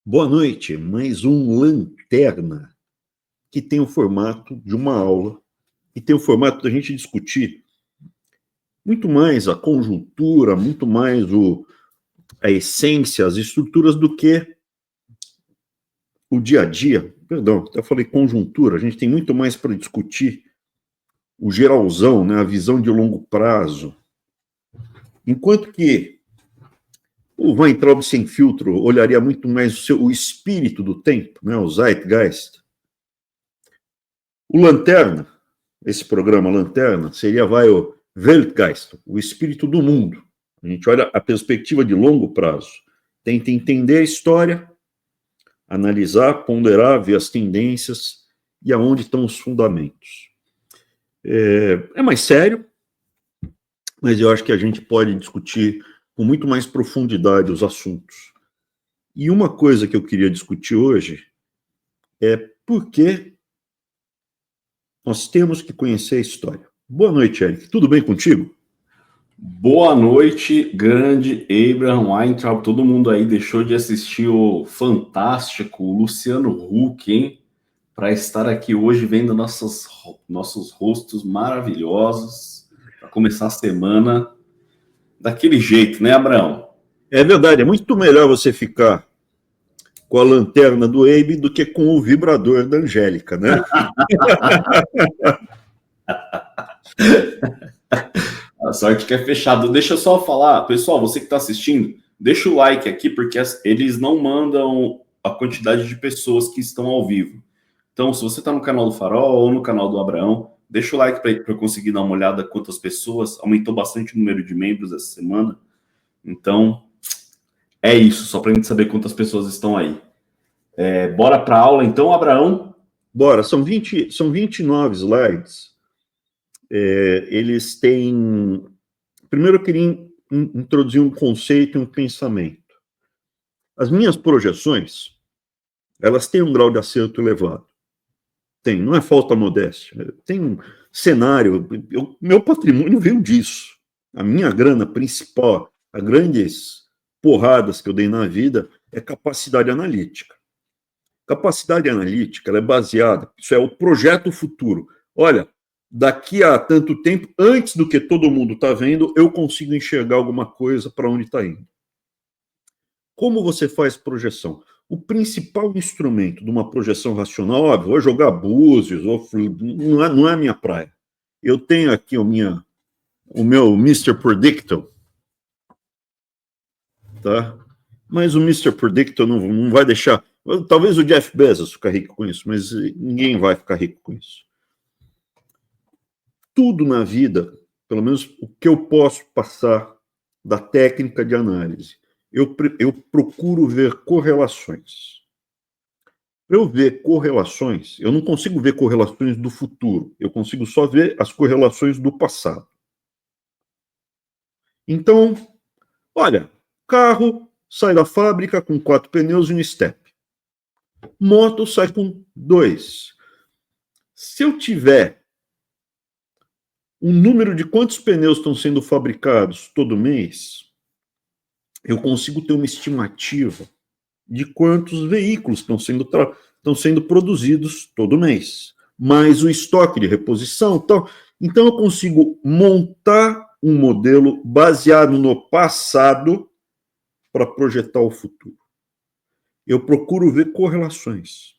Boa noite, mais um Lanterna, que tem o formato de uma aula, e tem o formato da gente discutir muito mais a conjuntura, muito mais a essência, as estruturas do que o dia a dia. Perdão, até falei conjuntura, a gente tem muito mais para discutir o geralzão, né, a visão de longo prazo. Enquanto que o Weintraub sem filtro olharia muito mais o espírito do tempo, né, o Zeitgeist. O Lanterna, esse programa Lanterna, seria o Weltgeist, o espírito do mundo. A gente olha a perspectiva de longo prazo, tenta entender a história, analisar, ponderar, ver as tendências e aonde estão os fundamentos. É mais sério, mas eu acho que a gente pode discutir com muito mais profundidade os assuntos. E uma coisa que eu queria discutir hoje é por que nós temos que conhecer a história. Boa noite, Eric. Tudo bem contigo? Boa noite, grande Abraham Weintraub. Todo mundo aí deixou de assistir o fantástico Luciano Huck, hein? Para estar aqui hoje vendo nossos rostos maravilhosos para começar a semana daquele jeito, né, Abraão? É verdade, é muito melhor você ficar com a lanterna do Abe do que com o vibrador da Angélica, né? A sorte que é fechado. Deixa eu só falar, pessoal, você que está assistindo, deixa o like aqui, porque eles não mandam a quantidade de pessoas que estão ao vivo. Então, se você está no canal do Farol ou no canal do Abraão, deixa o like para eu conseguir dar uma olhada quantas pessoas. Aumentou bastante o número de membros essa semana. Então, é isso, só para a gente saber quantas pessoas estão aí. Bora para a aula, então, Abraão? Bora, são 29 slides. Eles têm... Primeiro eu queria introduzir um conceito e um pensamento. As minhas projeções, elas têm um grau de acerto elevado. Tem, não é falta modéstia. Tem um cenário, meu patrimônio veio disso. A minha grana principal, as grandes porradas que eu dei na vida, é capacidade analítica. Capacidade analítica, ela é baseada, isso é o projeto futuro. Olha, daqui a tanto tempo, antes do que todo mundo está vendo, eu consigo enxergar alguma coisa para onde está indo. Como você faz projeção? O principal instrumento de uma projeção racional, óbvio, vou jogar búzios, não é a minha praia. Eu tenho aqui o meu Mr. Predictor, tá? Mas o Mr. Predictor não vai deixar Talvez o Jeff Bezos fique rico com isso, mas ninguém vai ficar rico com isso. Tudo na vida, pelo menos o que eu posso passar da técnica de análise, eu procuro ver correlações. Para eu ver correlações, eu não consigo ver correlações do futuro, eu consigo só ver as correlações do passado. Então, olha, carro sai da fábrica com 4 pneus e um step. Moto sai com 2. Se eu tiver um número de quantos pneus estão sendo fabricados todo mês, eu consigo ter uma estimativa de quantos veículos estão sendo produzidos todo mês, mais o estoque de reposição. Então, eu consigo montar um modelo baseado no passado para projetar o futuro. Eu procuro ver correlações.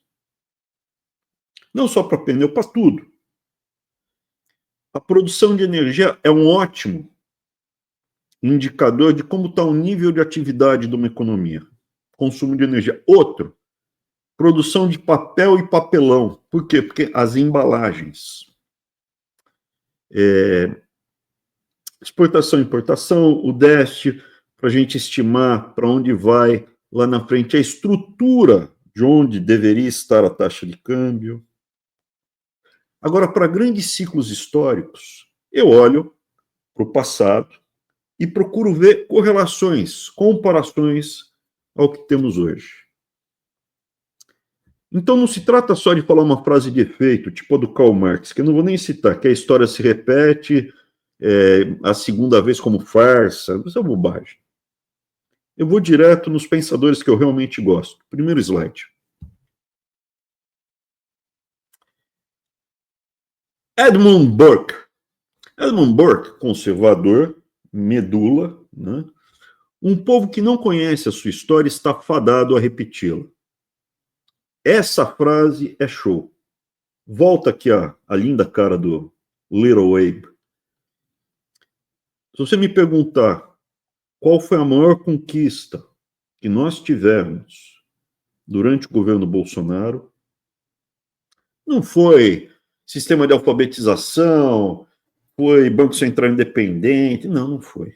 Não só para pneu, para tudo. A produção de energia é um ótimo indicador de como está o nível de atividade de uma economia. Consumo de energia. Outro, produção de papel e papelão. Por quê? Porque as embalagens. Exportação e importação, o déficit, para a gente estimar para onde vai lá na frente a estrutura de onde deveria estar a taxa de câmbio. Agora, para grandes ciclos históricos, eu olho para o passado e procuro ver correlações, comparações ao que temos hoje. Então, não se trata só de falar uma frase de efeito, tipo a do Karl Marx, que eu não vou nem citar, que a história se repete a segunda vez como farsa. Isso é bobagem. Eu vou direto nos pensadores que eu realmente gosto. Primeiro slide. Edmund Burke. Edmund Burke, conservador, medula, né? Um povo que não conhece a sua história está fadado a repeti-la. Essa frase é show. Volta aqui a linda cara do Little Abe. Se você me perguntar qual foi a maior conquista que nós tivemos durante o governo Bolsonaro, não foi sistema de alfabetização, foi Banco Central independente, não foi.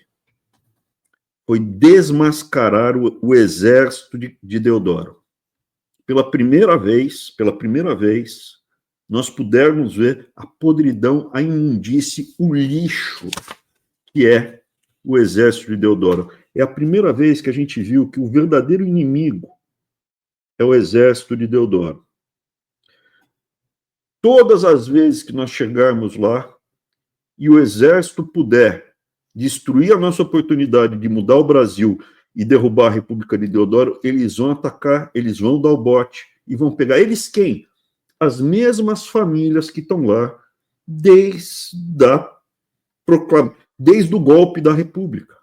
Foi desmascarar o exército de Deodoro. Pela primeira vez, nós pudermos ver a podridão, a imundície, o lixo que é o exército de Deodoro. É a primeira vez que a gente viu que o verdadeiro inimigo é o exército de Deodoro. Todas as vezes que nós chegarmos lá e o exército puder destruir a nossa oportunidade de mudar o Brasil e derrubar a República de Deodoro, eles vão atacar, eles vão dar o bote e vão pegar. Eles quem? As mesmas famílias que estão lá desde o golpe da República.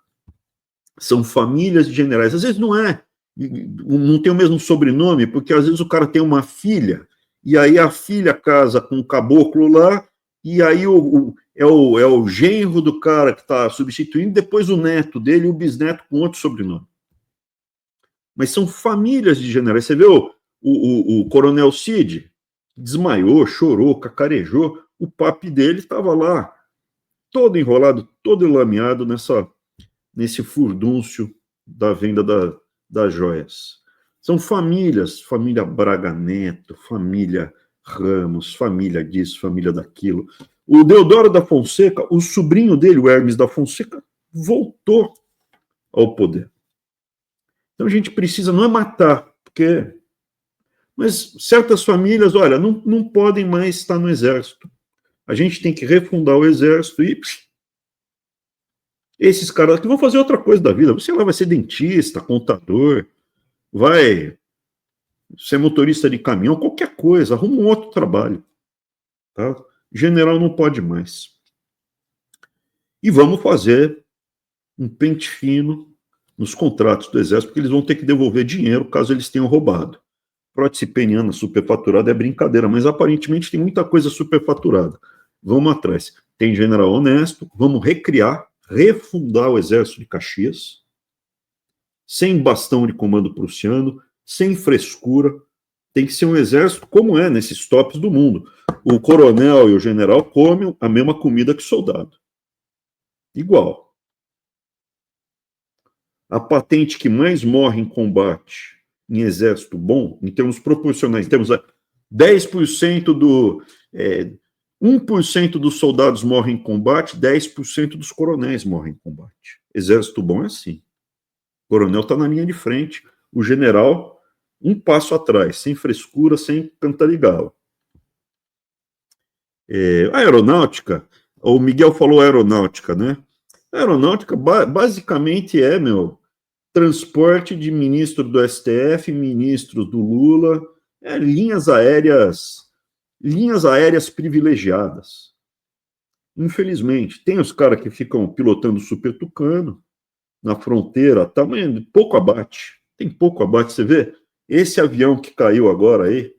São famílias de generais. Às vezes não tem o mesmo sobrenome, porque às vezes o cara tem uma filha, e aí a filha casa com um caboclo lá, e aí é o genro do cara que está substituindo, depois o neto dele e o bisneto com outro sobrenome. Mas são famílias de generais. Você vê o coronel Cid, desmaiou, chorou, cacarejou, o papi dele estava lá, todo enrolado, todo lameado nesse furdúncio da venda das joias. São famílias, família Braga Neto, família Ramos, família disso, família daquilo. O Deodoro da Fonseca, o sobrinho dele, o Hermes da Fonseca, voltou ao poder. Então a gente precisa, não é matar, mas certas famílias, olha, não podem mais estar no exército. A gente tem que refundar o exército e esses caras aqui vão fazer outra coisa da vida. Você lá vai ser dentista, contador, vai ser motorista de caminhão, qualquer coisa, arruma um outro trabalho. Tá? General não pode mais. E vamos fazer um pente fino nos contratos do Exército, porque eles vão ter que devolver dinheiro caso eles tenham roubado. Prótese peniana superfaturada é brincadeira, mas aparentemente tem muita coisa superfaturada. Vamos atrás. Tem general honesto, vamos refundar o Exército de Caxias, sem bastão de comando prussiano, sem frescura, tem que ser um exército como é nesses tops do mundo. O coronel e o general comem a mesma comida que o soldado. Igual. A patente que mais morre em combate em exército bom, em termos proporcionais, temos 10% do... 1% dos soldados morrem em combate, 10% dos coronéis morrem em combate. Exército bom é assim. O coronel está na linha de frente, o general um passo atrás, sem frescura, sem cantar de galo. A aeronáutica, o Miguel falou aeronáutica, né? A aeronáutica basicamente é, transporte de ministro do STF, ministros do Lula, linhas aéreas privilegiadas. Infelizmente, tem os caras que ficam pilotando Super Tucano na fronteira, tá, mas pouco abate. Tem pouco abate, você vê? Esse avião que caiu agora aí,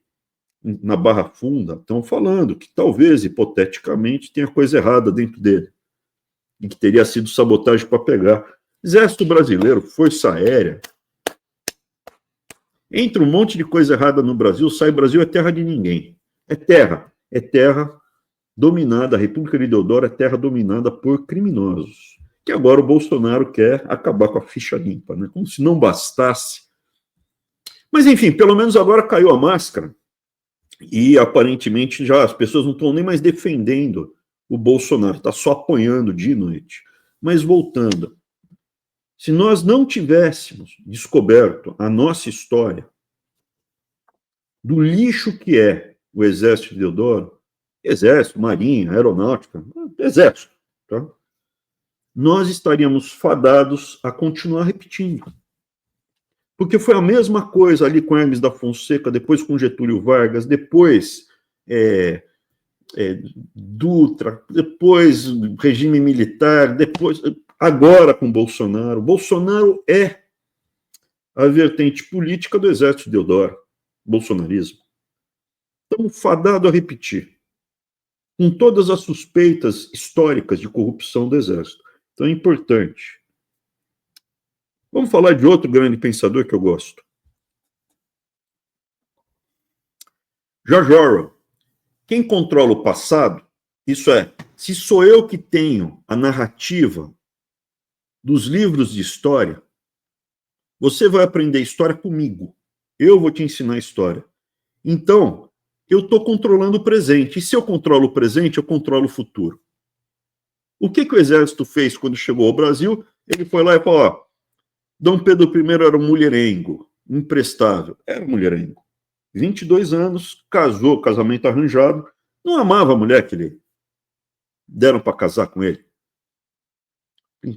na Barra Funda, estão falando que talvez, hipoteticamente, tenha coisa errada dentro dele. E que teria sido sabotagem para pegar. Exército Brasileiro, Força Aérea. Entra um monte de coisa errada no Brasil, sai Brasil é terra de ninguém. É terra dominada, a República de Deodoro é terra dominada por criminosos. Que agora o Bolsonaro quer acabar com a ficha limpa, né? Como se não bastasse. Mas, enfim, pelo menos agora caiu a máscara e, aparentemente, já as pessoas não estão nem mais defendendo o Bolsonaro, está só apoiando dia e noite. Mas, voltando, se nós não tivéssemos descoberto a nossa história do lixo que é o Exército de Deodoro, Exército, Marinha, Aeronáutica, Exército, tá? Nós estaríamos fadados a continuar repetindo. Porque foi a mesma coisa ali com Hermes da Fonseca, depois com Getúlio Vargas, depois Dutra, depois regime militar, depois agora com Bolsonaro. Bolsonaro é a vertente política do Exército de Deodoro, bolsonarismo. Estamos fadados a repetir, com todas as suspeitas históricas de corrupção do Exército. Então é importante. Vamos falar de outro grande pensador que eu gosto. George Orwell. Quem controla o passado, isso é, se sou eu que tenho a narrativa dos livros de história, você vai aprender história comigo. Eu vou te ensinar história. Então, eu estou controlando o presente. E se eu controlo o presente, eu controlo o futuro. O que o Exército fez quando chegou ao Brasil? Ele foi lá e falou, ó, Dom Pedro I era um mulherengo, imprestável. Era mulherengo. 22 anos, casou, casamento arranjado, não amava a mulher que lhe deram para casar com ele.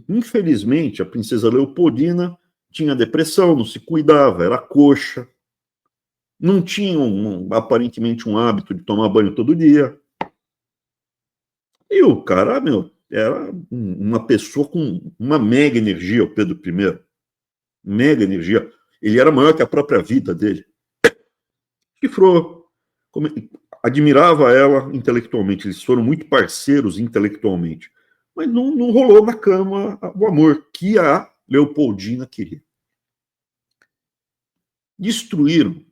Infelizmente, a princesa Leopoldina tinha depressão, não se cuidava, era coxa, não tinha aparentemente um hábito de tomar banho todo dia. E o cara, era uma pessoa com uma mega energia, o Pedro I. Mega energia. Ele era maior que a própria vida dele. Chifrou. Admirava ela intelectualmente. Eles foram muito parceiros intelectualmente. Mas não rolou na cama o amor que a Leopoldina queria. Destruíram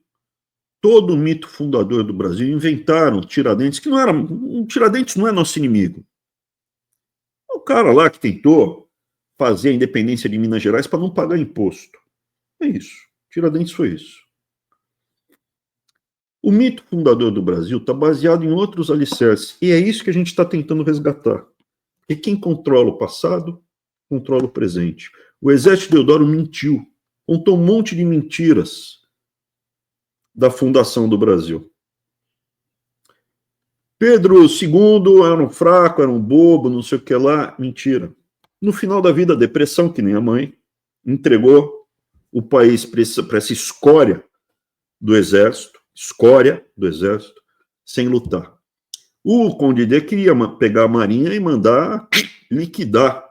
todo o mito fundador do Brasil, inventaram Tiradentes, que não era... Tiradentes não é nosso inimigo. O cara lá que tentou fazer a independência de Minas Gerais para não pagar imposto. É isso. Tiradentes foi isso. O mito fundador do Brasil está baseado em outros alicerces, e é isso que a gente está tentando resgatar. E quem controla o passado, controla o presente. O Exército de Deodoro mentiu, contou um monte de mentiras da fundação do Brasil. Pedro II era um fraco, era um bobo, não sei o que lá, mentira. No final da vida, depressão, que nem a mãe, entregou o país para essa escória do Exército, sem lutar. O Conde D queria pegar a Marinha e mandar liquidar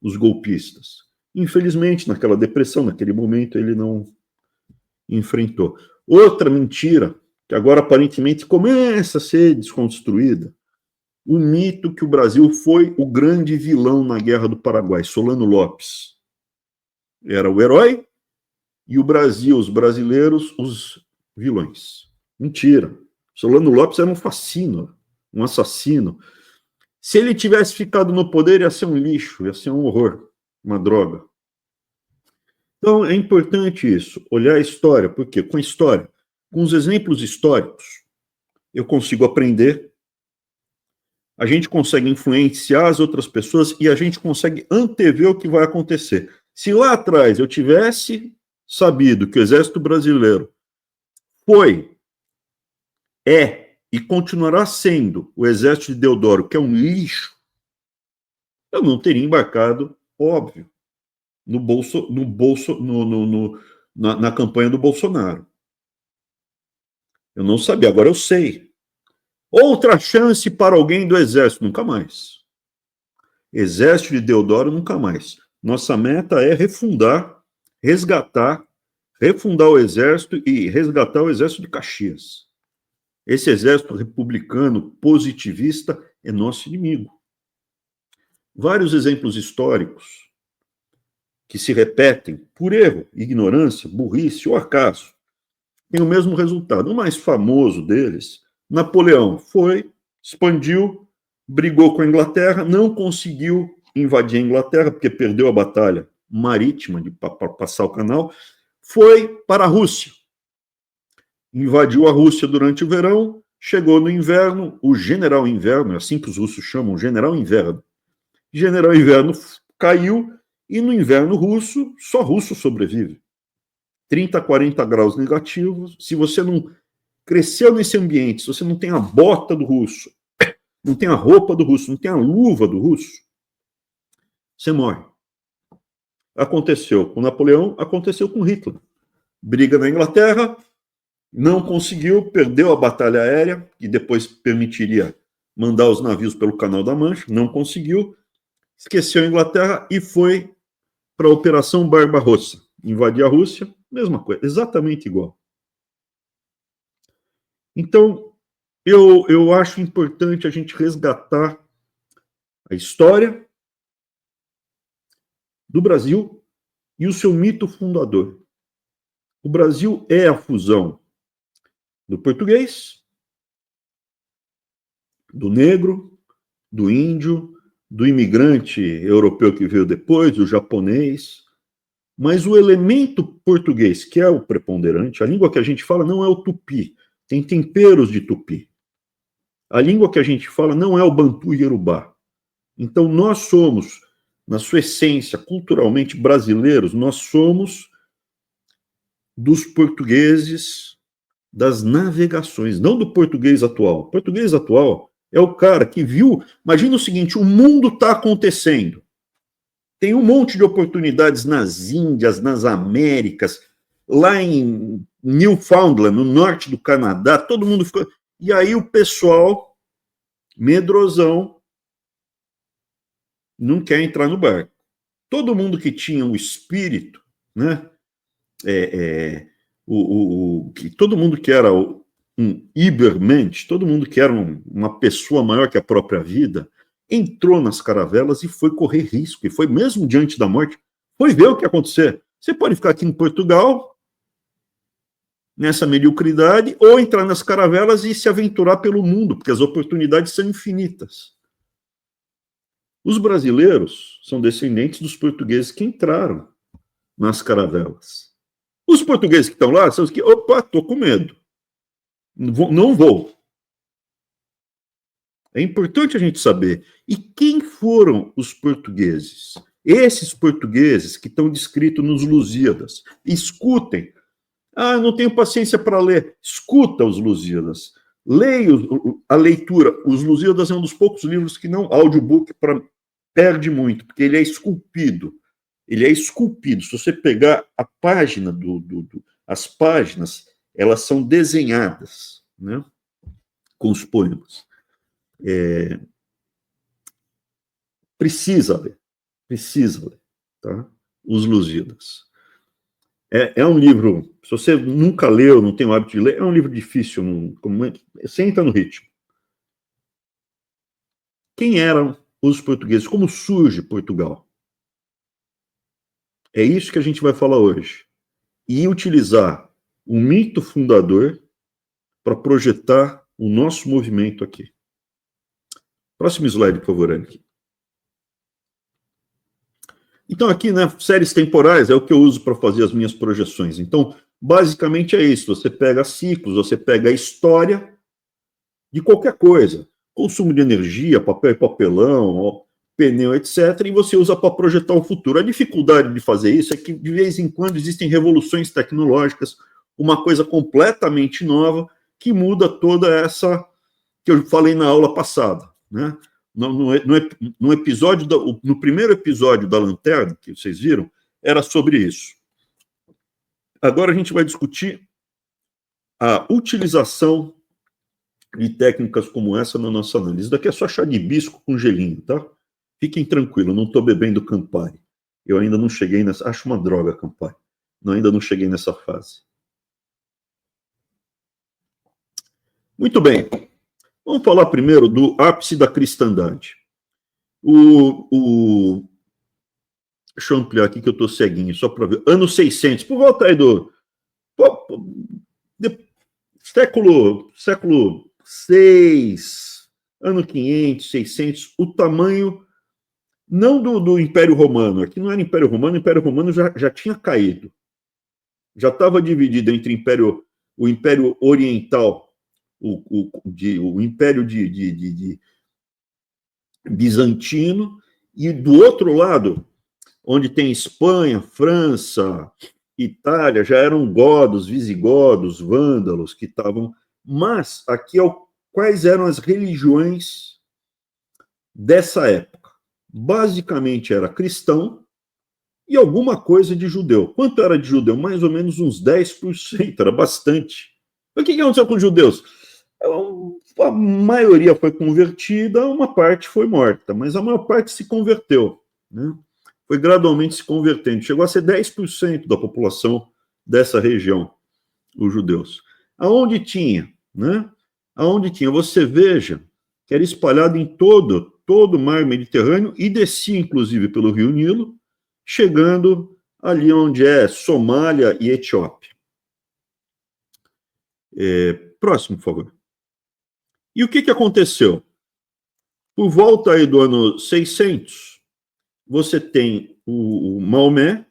os golpistas. Infelizmente, naquela depressão, naquele momento, ele não enfrentou. Outra mentira, que agora aparentemente começa a ser desconstruída, o mito que o Brasil foi o grande vilão na Guerra do Paraguai, Solano Lopes. Era o herói e o Brasil, os brasileiros, os vilões. Mentira. Solano Lopes era um fascino, um assassino. Se ele tivesse ficado no poder, ia ser um lixo, ia ser um horror, uma droga. Então, é importante isso, olhar a história, porque com a história, com os exemplos históricos, eu consigo aprender, a gente consegue influenciar as outras pessoas e a gente consegue antever o que vai acontecer. Se lá atrás eu tivesse sabido que o Exército Brasileiro foi, é e continuará sendo o Exército de Deodoro, que é um lixo, eu não teria embarcado, óbvio, na campanha do Bolsonaro. Eu não sabia, agora eu sei. Outra chance para alguém do Exército, nunca mais. Exército de Deodoro, nunca mais. Nossa meta é refundar o Exército e resgatar o Exército de Caxias. Esse Exército republicano, positivista, é nosso inimigo. Vários exemplos históricos que se repetem por erro, ignorância, burrice ou acaso têm o mesmo resultado. O mais famoso deles, Napoleão, expandiu, brigou com a Inglaterra, não conseguiu invadir a Inglaterra, porque perdeu a batalha marítima para passar o canal, foi para a Rússia. Invadiu a Rússia durante o verão, chegou no inverno, o general inverno, é assim que os russos chamam, general inverno. General inverno caiu, e no inverno russo, só russo sobrevive. 30, 40 graus negativos, se você não cresceu nesse ambiente, se você não tem a bota do russo, não tem a roupa do russo, não tem a luva do russo, você morre. Aconteceu com Napoleão, aconteceu com Hitler. Briga na Inglaterra, não conseguiu, perdeu a batalha aérea, que depois permitiria mandar os navios pelo Canal da Mancha, não conseguiu, esqueceu a Inglaterra e foi para a Operação Barbarossa. Invadir a Rússia, mesma coisa, exatamente igual. Então, eu acho importante a gente resgatar a história do Brasil e o seu mito fundador. O Brasil é a fusão do português, do negro, do índio, do imigrante europeu que veio depois, do japonês. Mas o elemento português, que é o preponderante, a língua que a gente fala não é o tupi, tem temperos de tupi. A língua que a gente fala não é o bantu iorubá. Então, nós somos, na sua essência, culturalmente brasileiros, nós somos dos portugueses das navegações, não do português atual. O português atual é o cara que viu, imagina o seguinte, o mundo está acontecendo. Tem um monte de oportunidades nas Índias, nas Américas, lá em Newfoundland, no norte do Canadá, todo mundo ficou... E aí o pessoal, medrosão, não quer entrar no barco. Todo mundo que tinha um espírito, né? Todo mundo que era um Übermensch, todo mundo que era uma pessoa maior que a própria vida, entrou nas caravelas e foi correr risco, e foi mesmo diante da morte, foi ver o que ia acontecer. Você pode ficar aqui em Portugal, nessa mediocridade, ou entrar nas caravelas e se aventurar pelo mundo, porque as oportunidades são infinitas. Os brasileiros são descendentes dos portugueses que entraram nas caravelas. Os portugueses que estão lá são os que, opa, estou com medo. Não vou. É importante a gente saber. E quem foram os portugueses? Esses portugueses que estão descritos nos Lusíadas. Escutem. Ah, não tenho paciência para ler. Escuta os Lusíadas. Leia a leitura. Os Lusíadas é um dos poucos livros que não, audiobook, perde muito, porque ele é esculpido. Ele é esculpido. Se você pegar a página, as páginas, elas são desenhadas, né, com os poemas. Precisa ler, tá? Os Lusíadas. É um livro, se você nunca leu, não tem o hábito de ler, é um livro difícil, você entra no ritmo. Quem eram os portugueses? Como surge Portugal? É isso que a gente vai falar hoje. e utilizar o mito fundador para projetar o nosso movimento aqui. Próximo slide, por favor, Eric. Então, aqui, né, séries temporais é o que eu uso para fazer as minhas projeções. Então, basicamente é isso. Você pega ciclos, você pega a história de qualquer coisa. Consumo de energia, papel e papelão, pneu, etc. E você usa para projetar o futuro. A dificuldade de fazer isso é que, de vez em quando, existem revoluções tecnológicas, uma coisa completamente nova, que muda toda essa que eu falei na aula passada, né? No episódio, no primeiro episódio da Lanterna, que vocês viram, era sobre isso. Agora a gente vai discutir a utilização de técnicas como essa na nossa análise. Isso daqui é só chá de hibisco com gelinho, tá? Fiquem tranquilos, não estou bebendo Campari. Eu ainda não cheguei nessa... Acho uma droga, Campari. Ainda não cheguei nessa fase. Muito bem. Vamos falar primeiro do ápice da cristandade. Deixa eu ampliar aqui que eu estou ceguinho, só para ver. Ano 600, por volta aí do século 6, ano 500, 600, o tamanho, não do Império Romano, aqui não era Império Romano, o Império Romano já tinha caído. Já estava dividido entre o Império Oriental, o Império bizantino, e do outro lado, onde tem Espanha, França, Itália, já eram godos, visigodos, vândalos que estavam... Mas aqui quais eram as religiões dessa época? Basicamente era cristão e alguma coisa de judeu. Quanto era de judeu? Mais ou menos uns 10%, era bastante. O que aconteceu com os judeus? A maioria foi convertida, uma parte foi morta, mas a maior parte se converteu, né? Foi gradualmente se convertendo. Chegou a ser 10% da população dessa região, os judeus. Aonde tinha, né? Aonde tinha, você veja que era espalhado em todo o mar Mediterrâneo e descia, inclusive, pelo Rio Nilo, chegando ali onde é Somália e Etiópia. Próximo, por favor. E o que aconteceu? Por volta aí do ano 600, você tem o Maomé,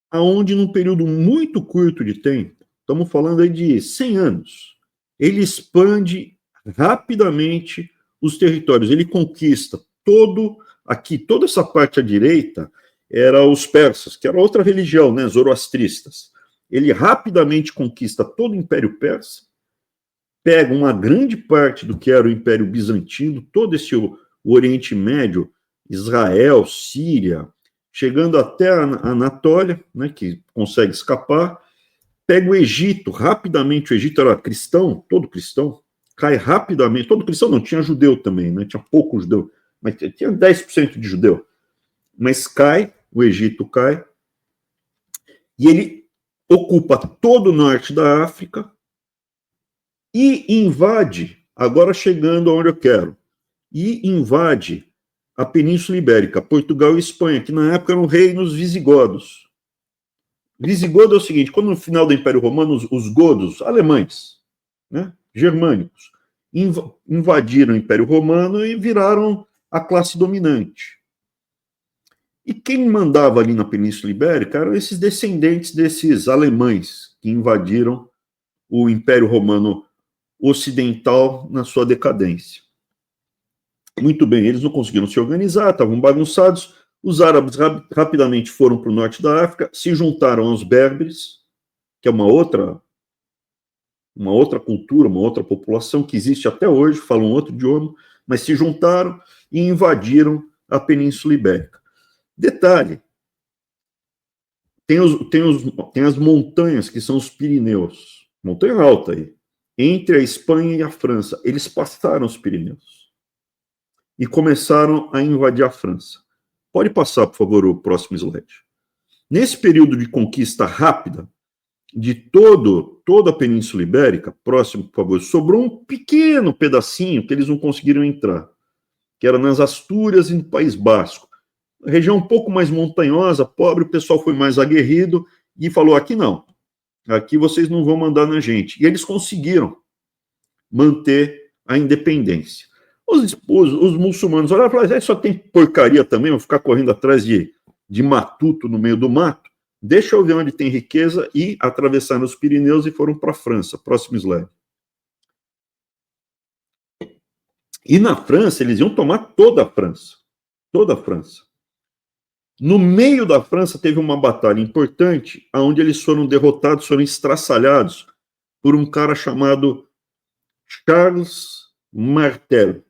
aonde num período muito curto de tempo, estamos falando aí de 100 anos, ele expande rapidamente os territórios, ele conquista toda essa parte à direita, era os persas, que era outra religião, né, zoroastristas. Ele rapidamente conquista todo o Império Persa, pega uma grande parte do que era o Império Bizantino, todo o Oriente Médio, Israel, Síria, chegando até a Anatólia, né, que consegue escapar, pega o Egito, rapidamente, o Egito era cristão, todo cristão, cai rapidamente, todo cristão não, tinha judeu também, né, tinha pouco judeu, mas tinha 10% de judeu, mas o Egito cai, e ele ocupa todo o norte da África, e invade, agora chegando aonde eu quero, e invade a Península Ibérica, Portugal e Espanha, que na época eram reinos visigodos. Visigodo é o seguinte, quando no final do Império Romano, os godos, alemães, né, germânicos, invadiram o Império Romano e viraram a classe dominante. E quem mandava ali na Península Ibérica eram esses descendentes desses alemães que invadiram o Império Romano ocidental na sua decadência. Muito bem, eles não conseguiram se organizar, estavam bagunçados, os árabes rapidamente foram para o norte da África, se juntaram aos berberes, que é uma outra cultura, uma outra população que existe até hoje, falam outro idioma, mas se juntaram e invadiram a Península Ibérica. Detalhe, tem as montanhas que são os Pirineus, montanha alta aí, entre a Espanha e a França. Eles passaram os Pirineus e começaram a invadir a França. Pode passar, por favor, o próximo slide. Nesse período de conquista rápida de toda a Península Ibérica, próximo, por favor, sobrou um pequeno pedacinho que eles não conseguiram entrar, que era nas Astúrias e no País Basco. Região um pouco mais montanhosa, pobre, o pessoal foi mais aguerrido e falou, aqui não. aqui vocês não vão mandar na gente. E eles conseguiram manter a independência. Os muçulmanos olharam e falaram, só tem porcaria também, vou ficar correndo atrás de matuto no meio do mato, deixa eu ver onde tem riqueza, e atravessaram os Pirineus e foram para a França, próximo slide. E na França, eles iam tomar toda a França. Toda a França. No meio da França, teve uma batalha importante, onde eles foram derrotados, foram estraçalhados por um cara chamado Charles Martel.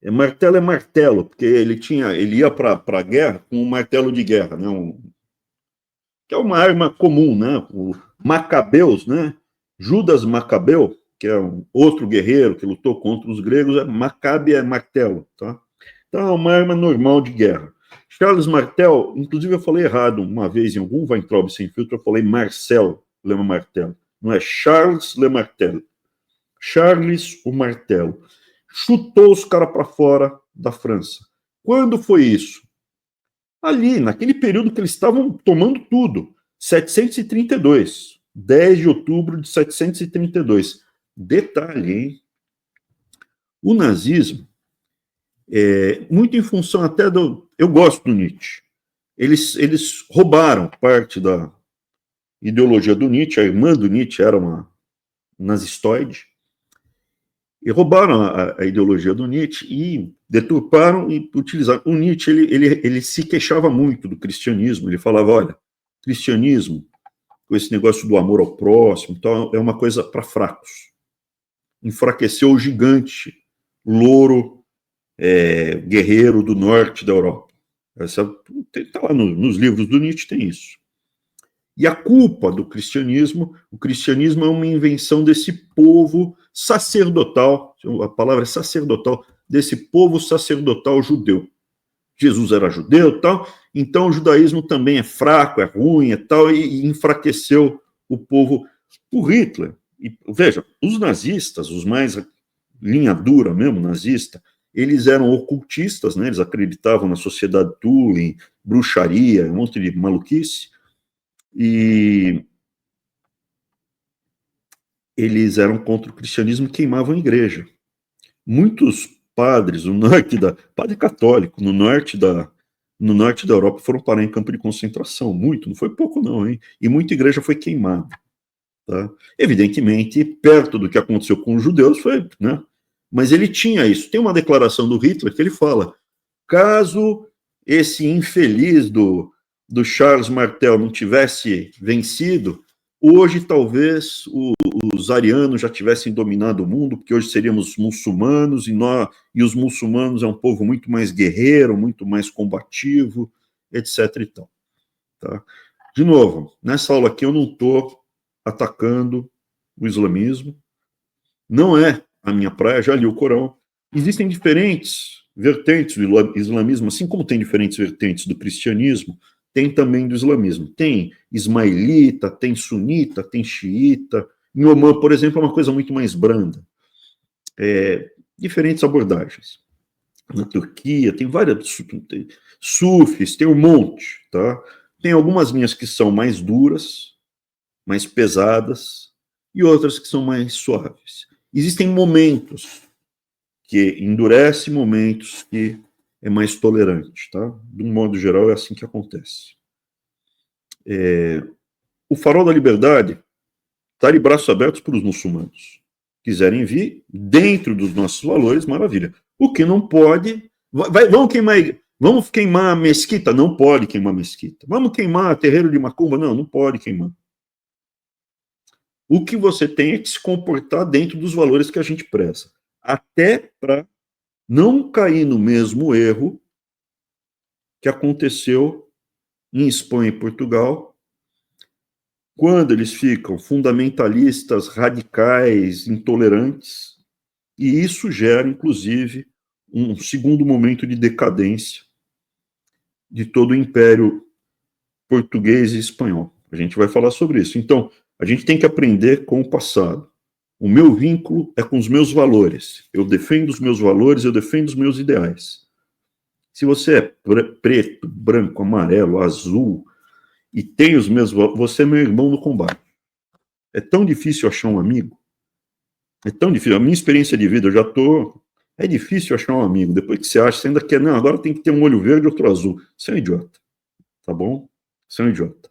Martelo é martelo, porque ele ia para a guerra com um martelo de guerra, né? Que é uma arma comum, né? O Macabeus, né? Judas Macabeu, que é um outro guerreiro que lutou contra os gregos, Macabe é martelo, tá? Então é uma arma normal de guerra. Charles Martel, inclusive eu falei errado uma vez em algum Weintraub Sem Filtro, eu falei Marcel Le Martel, não é Charles Le Martel. Charles o Martelo. Chutou os caras para fora da França. Quando foi isso? Ali, naquele período que eles estavam tomando tudo. 732. 10 de outubro de 732. Detalhe, hein? O nazismo, muito em função até do... Eu gosto do Nietzsche. Eles roubaram parte da ideologia do Nietzsche. A irmã do Nietzsche era uma nazistoide. E roubaram a ideologia do Nietzsche e deturparam e utilizaram. O Nietzsche, ele se queixava muito do cristianismo. Ele falava, olha, cristianismo, com esse negócio do amor ao próximo, então, é uma coisa para fracos. Enfraqueceu o gigante, louro, guerreiro do norte da Europa. Está lá nos livros do Nietzsche, tem isso. E a culpa do cristianismo, o cristianismo é uma invenção desse povo sacerdotal, a palavra é sacerdotal, desse povo sacerdotal judeu. Jesus era judeu e tal, então o judaísmo também é fraco, é ruim e tal, e enfraqueceu o povo. O Hitler, e, veja, os nazistas, os mais linha dura mesmo, nazista, eles eram ocultistas, né? Eles acreditavam na sociedade Turing, bruxaria, um monte de maluquice, e eles eram contra o cristianismo e queimavam a igreja. Muitos padres no norte padre católico no norte da Europa foram parar em campo de concentração, não foi pouco não, hein? E muita igreja foi queimada, tá? Evidentemente, perto do que aconteceu com os judeus foi, né? Mas ele tinha isso. Tem uma declaração do Hitler que ele fala, caso esse infeliz do Charles Martel não tivesse vencido, hoje talvez os arianos já tivessem dominado o mundo, porque hoje seríamos muçulmanos, e os muçulmanos é um povo muito mais guerreiro, muito mais combativo, etc. e tal. Tá? De novo, nessa aula aqui eu não estou atacando o islamismo, não é a minha praia, já li o Corão. Existem diferentes vertentes do islamismo, assim como tem diferentes vertentes do cristianismo, tem também do islamismo. Tem ismaelita, tem sunita, tem xiita. Em Omã, por exemplo, é uma coisa muito mais branda. Diferentes abordagens. Na Turquia, tem várias sufis, tem um monte, tá? Tem algumas linhas que são mais duras, mais pesadas, e outras que são mais suaves. Existem momentos que endurece, momentos que é mais tolerante, tá? De um modo geral, é assim que acontece. O Farol da Liberdade está de braços abertos para os muçulmanos. Quiserem vir, dentro dos nossos valores, maravilha. O que não pode... Vamos queimar a mesquita? Não pode queimar a mesquita. Vamos queimar terreiro de macumba? Não pode queimar. O que você tem é que se comportar dentro dos valores que a gente preza. Até para não cair no mesmo erro que aconteceu em Espanha e Portugal, quando eles ficam fundamentalistas, radicais, intolerantes, e isso gera, inclusive, um segundo momento de decadência de todo o Império Português e Espanhol. A gente vai falar sobre isso. Então, a gente tem que aprender com o passado. O meu vínculo é com os meus valores. Eu defendo os meus valores, eu defendo os meus ideais. Se você é preto, branco, amarelo, azul, e tem os mesmos valores, você é meu irmão no combate. É tão difícil achar um amigo. É tão difícil. A minha experiência de vida, eu já tô... É difícil achar um amigo. Depois que você acha, você ainda quer... Não, agora tem que ter um olho verde e outro azul. Você é um idiota. Tá bom? Você é um idiota.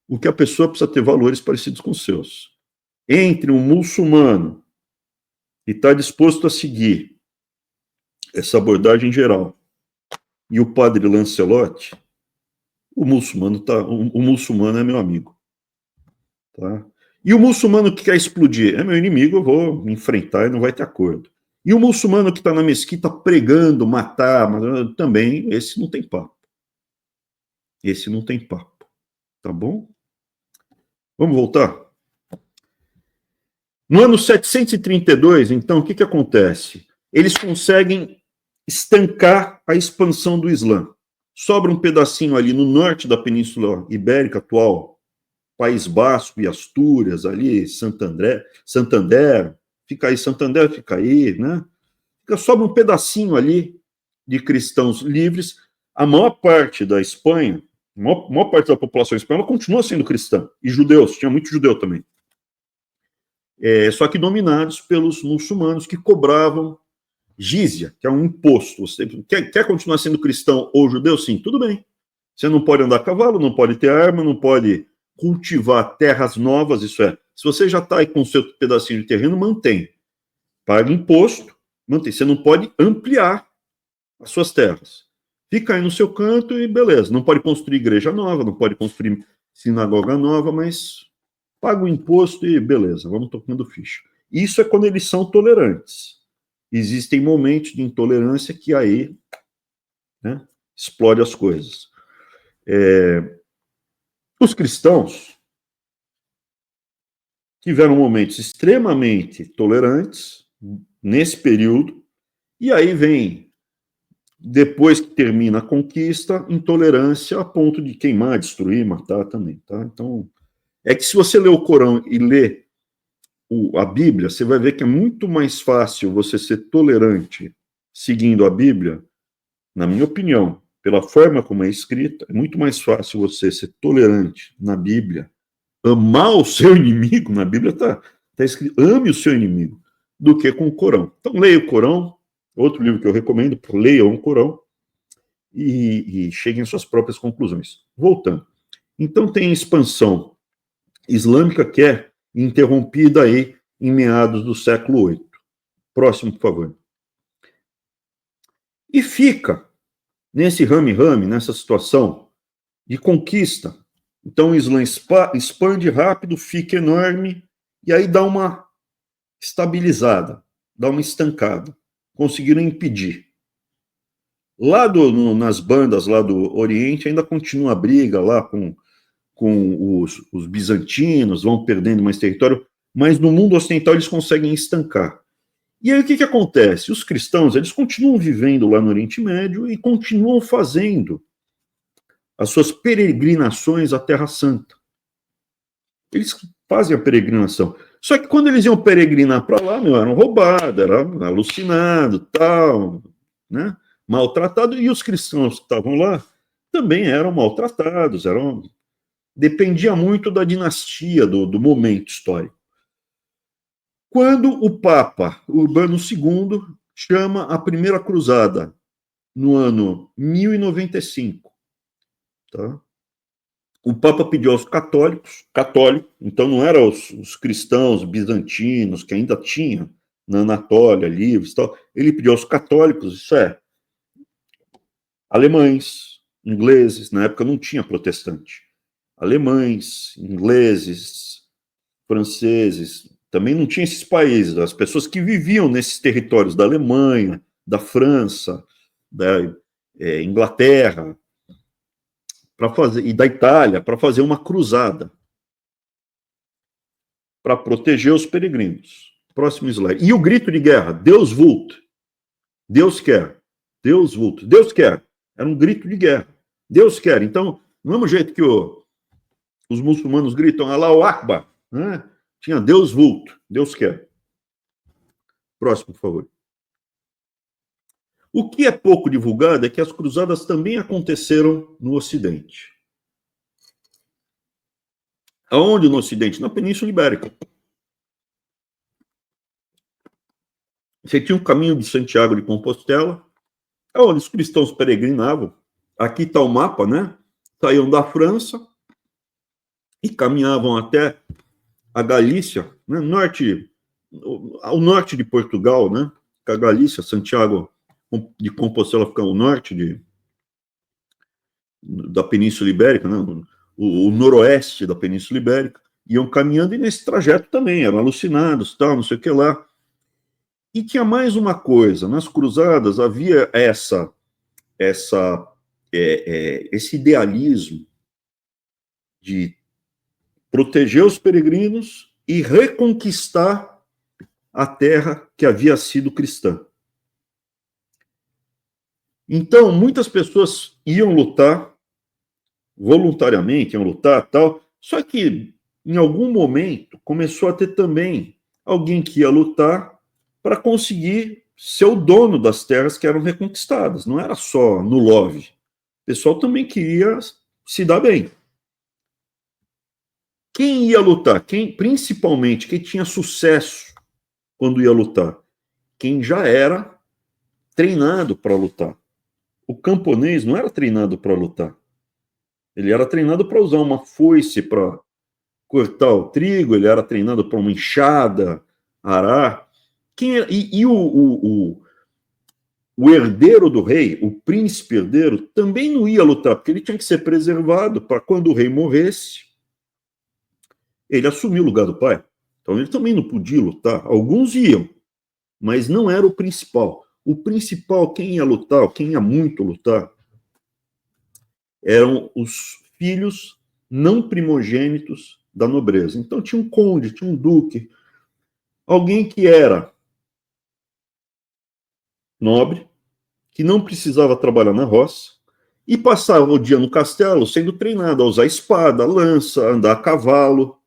O que a pessoa precisa ter valores parecidos com os seus. Entre um muçulmano que está disposto a seguir essa abordagem geral e o padre Lancelotti, o muçulmano é meu amigo. Tá? E o muçulmano que quer explodir é meu inimigo, eu vou me enfrentar e não vai ter acordo. E o muçulmano que está na mesquita pregando, matar, também, esse não tem papo. Esse não tem papo. Tá bom? Vamos voltar? No ano 732, então, o que acontece? Eles conseguem estancar a expansão do Islã. Sobra um pedacinho ali no norte da Península Ibérica atual, País Basco e Astúrias, ali, Santander, fica aí, né? Sobra um pedacinho ali de cristãos livres. A maior parte da Espanha, a maior parte da população espanhola continua sendo cristã, e judeus, tinha muito judeu também. Só que dominados pelos muçulmanos que cobravam jizya, que é um imposto. Você quer continuar sendo cristão ou judeu? Sim, tudo bem. Você não pode andar a cavalo, não pode ter arma, não pode cultivar terras novas, isso é. Se você já está aí com o seu pedacinho de terreno, mantém. Paga imposto, mantém. Você não pode ampliar as suas terras. Fica aí no seu canto e beleza. Não pode construir igreja nova, não pode construir sinagoga nova, mas paga o imposto e beleza, vamos tocando ficha. Isso é quando eles são tolerantes. Existem momentos de intolerância que aí, né, explode as coisas. Os cristãos tiveram momentos extremamente tolerantes nesse período, e aí vem, depois que termina a conquista, intolerância a ponto de queimar, destruir, matar também. Tá? Então, é que se você lê o Corão e lê a Bíblia, você vai ver que é muito mais fácil você ser tolerante seguindo a Bíblia, na minha opinião, pela forma como é escrita, é muito mais fácil você ser tolerante na Bíblia, amar o seu inimigo, na Bíblia está escrito, ame o seu inimigo, do que com o Corão. Então, leia o Corão, outro livro que eu recomendo, leiam o Corão e cheguem às suas próprias conclusões. Voltando. Então, tem expansão islâmica que é interrompida aí em meados do século VIII. Próximo, por favor. E fica nesse rame-rame, nessa situação de conquista. Então o Islã expande rápido, fica enorme, e aí dá uma estabilizada, dá uma estancada. Conseguiram impedir. Lá nas bandas lá do Oriente ainda continua a briga lá com os bizantinos, vão perdendo mais território, mas no mundo ocidental eles conseguem estancar. E aí o que acontece? Os cristãos, eles continuam vivendo lá no Oriente Médio e continuam fazendo as suas peregrinações à Terra Santa. Eles fazem a peregrinação. Só que quando eles iam peregrinar para lá, eram roubados, eram alucinados, tal, né? Maltratados, e os cristãos que estavam lá também eram maltratados, dependia muito da dinastia, do momento histórico. Quando o Papa Urbano II chama a Primeira Cruzada, no ano 1095, tá? O Papa pediu aos católicos, então não eram os cristãos bizantinos, que ainda tinha na Anatólia, livros e tal, ele pediu aos católicos, isso é, alemães, ingleses, na época não tinha protestante, alemães, ingleses, franceses, também não tinha esses países, as pessoas que viviam nesses territórios da Alemanha, da França, da Inglaterra, e da Itália, para fazer uma cruzada, para proteger os peregrinos. Próximo slide. E o grito de guerra, Deus vult, Deus quer, Deus vult, Deus quer. Era um grito de guerra, Deus quer. Então, do mesmo jeito que os muçulmanos gritam Allahu Akbar, né? Tinha Deus vult, Deus quer. Próximo, por favor. O que é pouco divulgado é que as cruzadas também aconteceram no Ocidente. Aonde no Ocidente? Na Península Ibérica. Você tinha o caminho de Santiago de Compostela, onde os cristãos peregrinavam. Aqui está o mapa, né? Saíam da França e caminhavam até a Galícia, né? Ao norte de Portugal, né? A Galícia, Santiago de Compostela fica ao norte da Península Ibérica, né? O noroeste da Península Ibérica, iam caminhando e nesse trajeto também, eram alucinados, tal, não sei o que lá. E tinha mais uma coisa, nas cruzadas havia esse idealismo de proteger os peregrinos e reconquistar a terra que havia sido cristã. Então, muitas pessoas iam lutar voluntariamente, iam lutar tal, só que em algum momento começou a ter também alguém que ia lutar para conseguir ser o dono das terras que eram reconquistadas. Não era só no love. O pessoal também queria se dar bem. Quem ia lutar? Principalmente, quem tinha sucesso quando ia lutar? Quem já era treinado para lutar. O camponês não era treinado para lutar. Ele era treinado para usar uma foice para cortar o trigo, ele era treinado para uma enxada, arar. O herdeiro do rei, o príncipe herdeiro, também não ia lutar, porque ele tinha que ser preservado para quando o rei morresse, ele assumir o lugar do pai. Então ele também não podia lutar. Alguns iam, mas não era o principal. O principal, quem ia lutar, quem ia muito lutar, eram os filhos não primogênitos da nobreza. Então tinha um conde, tinha um duque, alguém que era nobre, que não precisava trabalhar na roça, e passava o dia no castelo sendo treinado a usar espada, lança, andar a cavalo.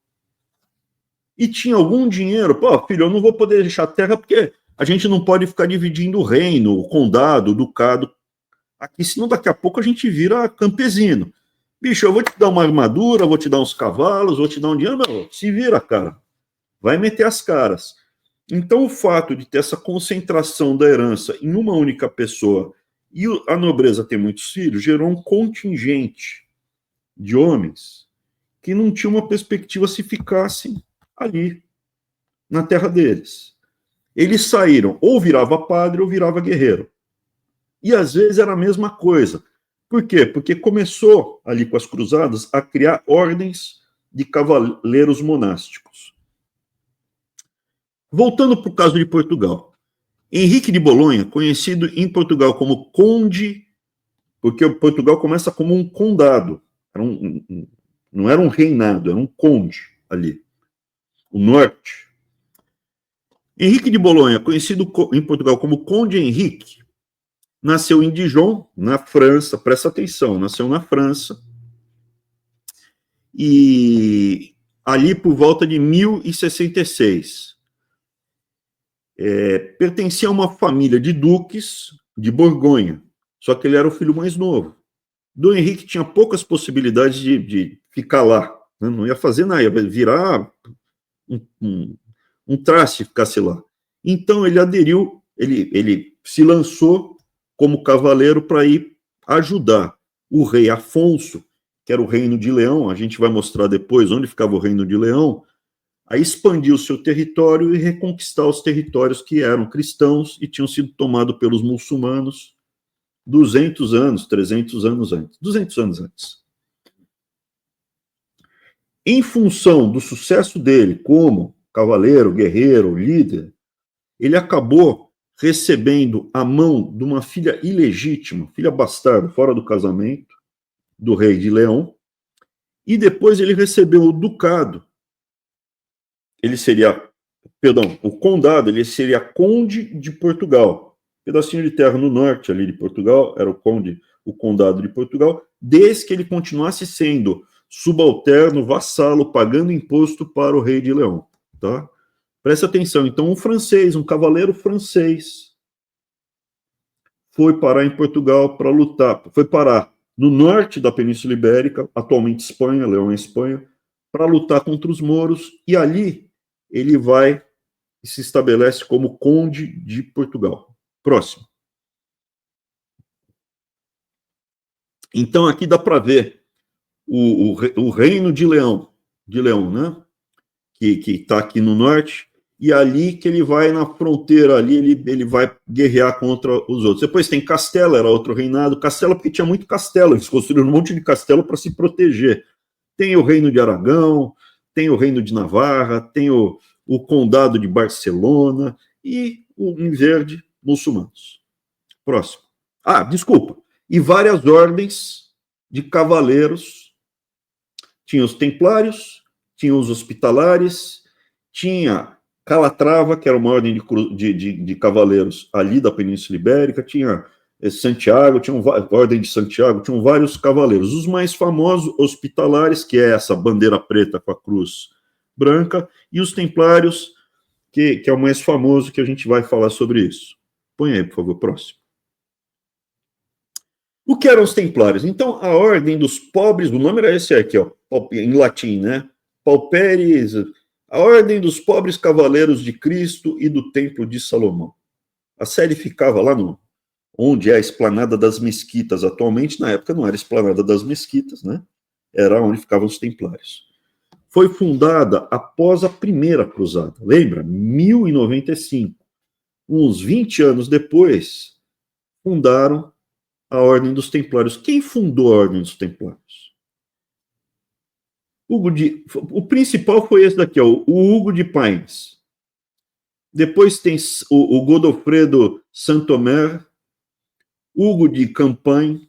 E tinha algum dinheiro. Pô, filho, eu não vou poder deixar a terra porque a gente não pode ficar dividindo o reino, o condado, o ducado aqui, senão daqui a pouco a gente vira campesino. Bicho, eu vou te dar uma armadura, vou te dar uns cavalos, vou te dar um dinheiro, meu, se vira, cara. Vai meter as caras. Então, o fato de ter essa concentração da herança em uma única pessoa e a nobreza ter muitos filhos gerou um contingente de homens que não tinha uma perspectiva se ficassem ali, na terra deles. Eles saíram, ou virava padre ou virava guerreiro. E às vezes era a mesma coisa. Por quê? Porque começou ali com as cruzadas a criar ordens de cavaleiros monásticos. Voltando para o caso de Portugal. Henrique de Bolonha, conhecido em Portugal como conde, porque Portugal começa como um condado, não era um reinado, era um conde ali, o norte. Henrique de Bolonha, conhecido em Portugal como Conde Henrique, nasceu em Dijon, na França, presta atenção, nasceu na França, e ali por volta de 1066. Pertencia a uma família de duques de Borgonha, só que ele era o filho mais novo. Dom Henrique tinha poucas possibilidades de ficar lá, né? Não ia fazer nada, ia virar um traste ficasse lá. Então ele aderiu, ele se lançou como cavaleiro para ir ajudar o rei Afonso, que era o reino de Leão, a gente vai mostrar depois onde ficava o reino de Leão, a expandir o seu território e reconquistar os territórios que eram cristãos e tinham sido tomados pelos muçulmanos 200 anos, 300 anos antes. 200 anos antes. Em função do sucesso dele como cavaleiro, guerreiro, líder, ele acabou recebendo a mão de uma filha ilegítima, filha bastarda, fora do casamento, do rei de Leão, e depois ele recebeu o ducado. Ele seria, o condado, ele seria conde de Portugal. Pedacinho de terra no norte ali de Portugal, era o condado de Portugal, desde que ele continuasse sendo subalterno, vassalo, pagando imposto para o rei de Leão, tá? Presta atenção, então um francês, um cavaleiro francês, foi parar em Portugal para lutar, foi parar no norte da Península Ibérica, atualmente Espanha, Leão é Espanha, para lutar contra os mouros, e ali ele vai e se estabelece como conde de Portugal. Próximo. Então, aqui dá para ver o reino de Leão, né? Que está aqui no norte, e ali que ele vai na fronteira, ali ele vai guerrear contra os outros. Depois tem Castela, era outro reinado. Castela, porque tinha muito castelo, eles construíram um monte de castelo para se proteger. Tem o reino de Aragão, tem o reino de Navarra, tem o condado de Barcelona e em verde, muçulmanos. Próximo. Ah, desculpa. E várias ordens de cavaleiros. Tinha os templários, tinha os hospitalares, tinha Calatrava, que era uma ordem de cavaleiros ali da Península Ibérica, tinha Santiago, tinha a ordem de Santiago, tinham vários cavaleiros. Os mais famosos, hospitalares, que é essa bandeira preta com a cruz branca, e os templários, que é o mais famoso, que a gente vai falar sobre isso. Põe aí, por favor, próximo. O que eram os templários? Então, a ordem dos pobres, o nome era esse aqui, ó, em latim, né? Pauperes, a ordem dos pobres cavaleiros de Cristo e do Templo de Salomão. A sede ficava lá onde é a Esplanada das Mesquitas. Atualmente, na época, não era a Esplanada das Mesquitas, né? Era onde ficavam os templários. Foi fundada após a Primeira Cruzada. Lembra? 1095. Uns 20 anos depois, fundaram a Ordem dos Templários. Quem fundou a Ordem dos Templários? O principal foi esse daqui, ó, o Hugo de Pains. Depois tem o Godofredo Saint-Omer, Hugo de Campagne,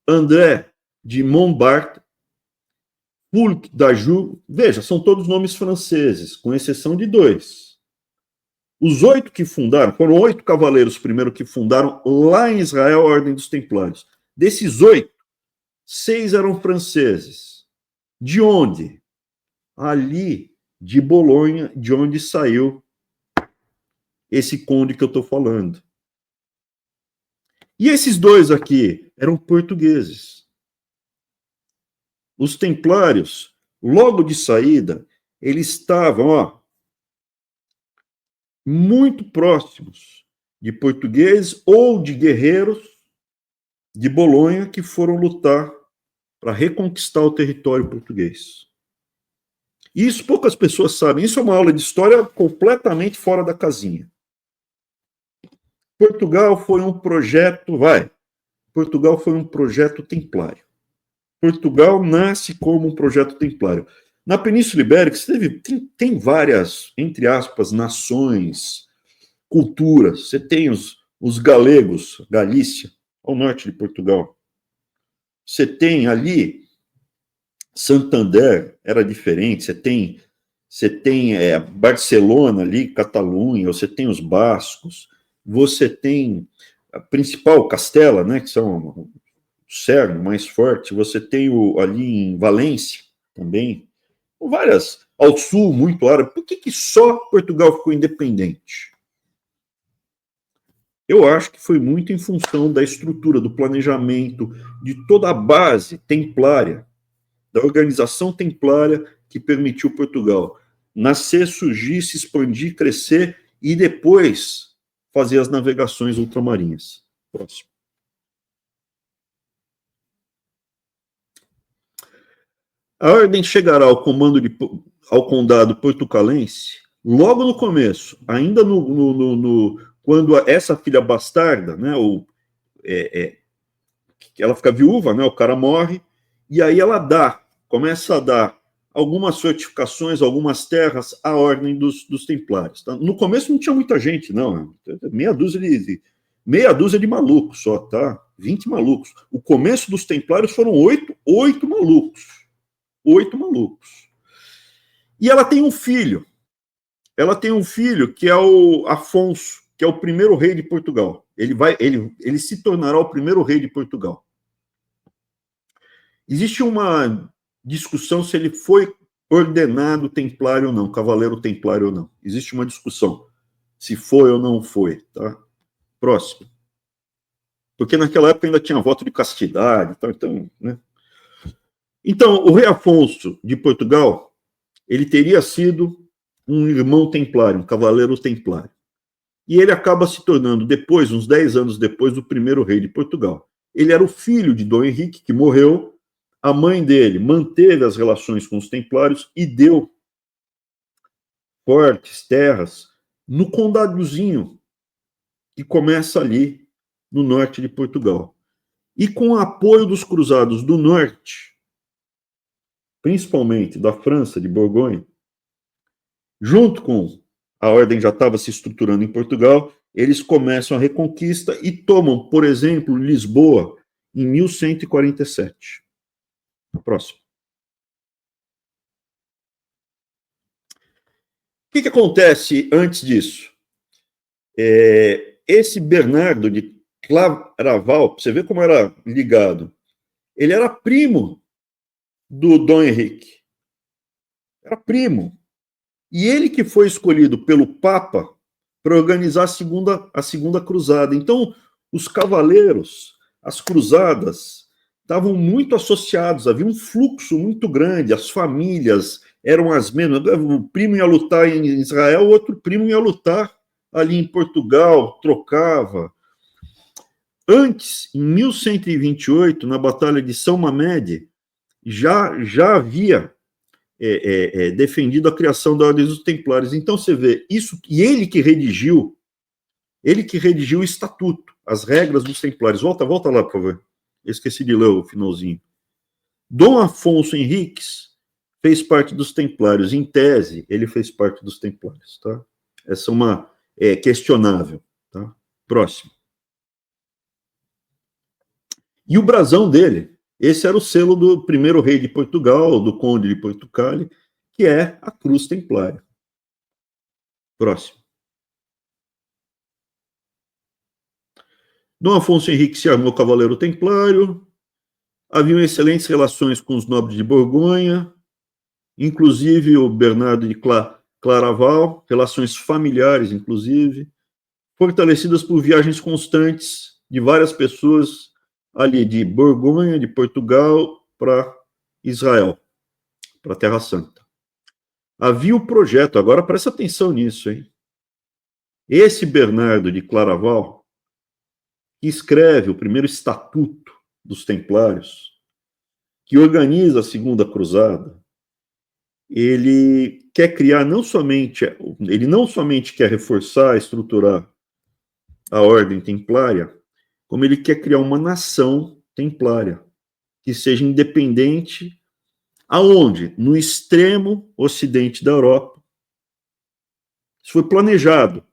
André de Montbard, Fulk d'Anjou. Veja, são todos nomes franceses, com exceção de 2. Os 8 que fundaram, foram 8 cavaleiros primeiro que fundaram lá em Israel a Ordem dos Templários. Desses 8, 6 eram franceses. De onde? Ali, de Bolonha, de onde saiu esse conde que eu estou falando. E esses 2 aqui eram portugueses. Os templários, logo de saída, eles estavam, ó, muito próximos de portugueses ou de guerreiros de Bolonha que foram lutar para reconquistar o território português. Isso poucas pessoas sabem. Isso é uma aula de história completamente fora da casinha. Portugal foi um projeto, Portugal foi um projeto templário. Portugal nasce como um projeto templário. Na Península Ibérica, tem várias, entre aspas, nações, culturas. Você tem os galegos, Galícia, ao norte de Portugal. Você tem ali, Santander era diferente, você tem Barcelona ali, Catalunha, você tem os bascos, você tem a principal Castela, né, que são o cerne mais forte, você tem ali em Valência também, várias, ao sul, muito árabe. Por que só Portugal ficou independente? Eu acho que foi muito em função da estrutura, do planejamento, de toda a base templária, da organização templária que permitiu Portugal nascer, surgir, se expandir, crescer e depois fazer as navegações ultramarinhas. Próximo. A ordem chegará ao comando ao condado portucalense logo no começo, ainda quando essa filha bastarda, né, ela fica viúva, né, o cara morre, e aí ela começa a dar algumas fortificações, algumas terras à ordem dos templários. Tá? No começo não tinha muita gente, não, meia dúzia de malucos só, tá? 20 malucos. O começo dos templários foram 8 malucos. 8 malucos. E ela tem um filho. Ela tem um filho que é o Afonso, que é o primeiro rei de Portugal. Ele se tornará o primeiro rei de Portugal. Existe uma discussão se ele foi ordenado templário ou não, cavaleiro templário ou não. Existe uma discussão se foi ou não foi, tá? Próximo. Porque naquela época ainda tinha voto de castidade, então, né? Então, o rei Afonso de Portugal, ele teria sido um irmão templário, um cavaleiro templário. E ele acaba se tornando, depois, uns 10 anos depois, o primeiro rei de Portugal. Ele era o filho de Dom Henrique, que morreu. A mãe dele manteve as relações com os templários e deu fortes terras no condadozinho que começa ali no norte de Portugal. E com o apoio dos cruzados do norte, principalmente da França, de Borgonha, junto com a ordem já estava se estruturando em Portugal, eles começam a reconquista e tomam, por exemplo, Lisboa em 1147. Próximo. O que acontece antes disso? Esse Bernardo de Claraval, você vê como era ligado, ele era primo do Dom Henrique. Era primo. E ele que foi escolhido pelo Papa para organizar a segunda cruzada. Então, os cavaleiros, as cruzadas, estavam muito associados, havia um fluxo muito grande, as famílias eram as mesmas. O primo ia lutar em Israel, o outro primo ia lutar ali em Portugal, trocava. Antes, em 1128, na Batalha de São Mamede, já havia defendido a criação da Ordem dos Templários. Então, você vê isso, e ele que redigiu o estatuto, as regras dos Templários. Volta lá, por favor. Eu esqueci de ler o finalzinho. Dom Afonso Henriques fez parte dos Templários. Em tese, ele fez parte dos Templários. Tá? Essa é uma questionável. Tá? Próximo. E o brasão dele, esse era o selo do primeiro rei de Portugal, do conde de Portugal, que é a cruz templária. Próximo. Dom Afonso Henrique se armou cavaleiro templário, haviam excelentes relações com os nobres de Borgonha, inclusive o Bernardo de Claraval, relações familiares, inclusive, fortalecidas por viagens constantes de várias pessoas ali de Borgonha, de Portugal, para Israel, para a Terra Santa. Havia o projeto, agora presta atenção nisso, hein? Esse Bernardo de Claraval, que escreve o primeiro estatuto dos Templários, que organiza a Segunda Cruzada, ele quer criar ele não somente quer reforçar, estruturar a Ordem Templária, como ele quer criar uma nação templária que seja independente. Aonde? No extremo ocidente da Europa. Isso foi planejado,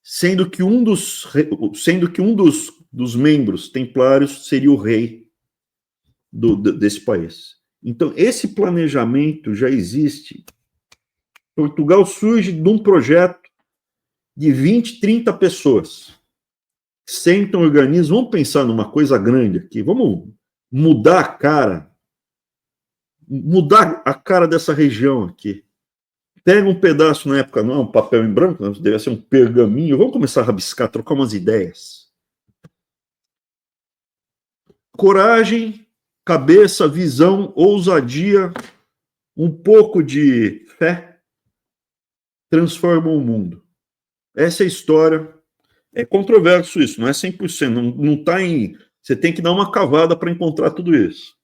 sendo que um dos membros templários seria o rei desse país. Então, esse planejamento já existe. Portugal surge de um projeto de 20, 30 pessoas. Sentam, organizam, vamos pensar numa coisa grande aqui, vamos mudar a cara dessa região aqui. Pega um pedaço, na época não é um papel em branco, deve ser um pergaminho, vamos começar a rabiscar, trocar umas ideias. Coragem, cabeça, visão, ousadia, um pouco de fé, transformam o mundo. Essa é a história. É controverso isso, não é 100%, não está em... Você tem que dar uma cavada para encontrar tudo isso.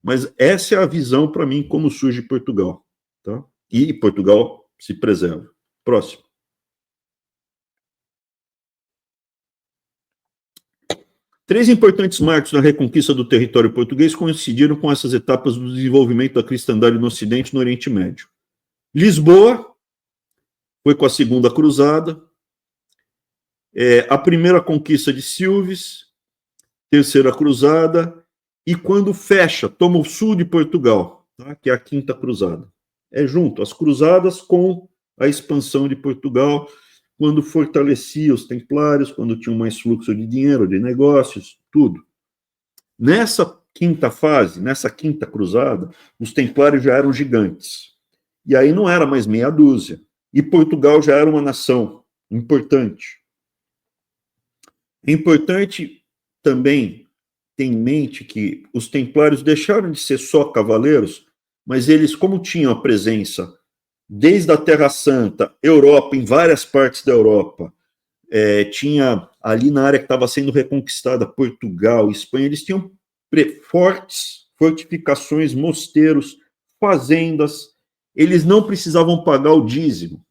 Mas essa é a visão, para mim, como surge Portugal. Tá? E Portugal se preserva. Próximo. Três importantes marcos na reconquista do território português coincidiram com essas etapas do desenvolvimento da cristandade no Ocidente e no Oriente Médio. Lisboa foi com a Segunda Cruzada, a primeira conquista de Silves, Terceira Cruzada, e quando fecha, toma o sul de Portugal, tá? Que é a Quinta Cruzada. É junto, as cruzadas com a expansão de Portugal, quando fortalecia os templários, quando tinha mais fluxo de dinheiro, de negócios, tudo. Nessa quinta fase, nessa Quinta Cruzada, os templários já eram gigantes. E aí não era mais meia dúzia. E Portugal já era uma nação importante. É importante também ter em mente que os templários deixaram de ser só cavaleiros, mas eles, como tinham a presença desde a Terra Santa, Europa, em várias partes da Europa, tinha ali na área que estava sendo reconquistada, Portugal, Espanha, eles tinham fortes fortificações, mosteiros, fazendas, eles não precisavam pagar o dízimo.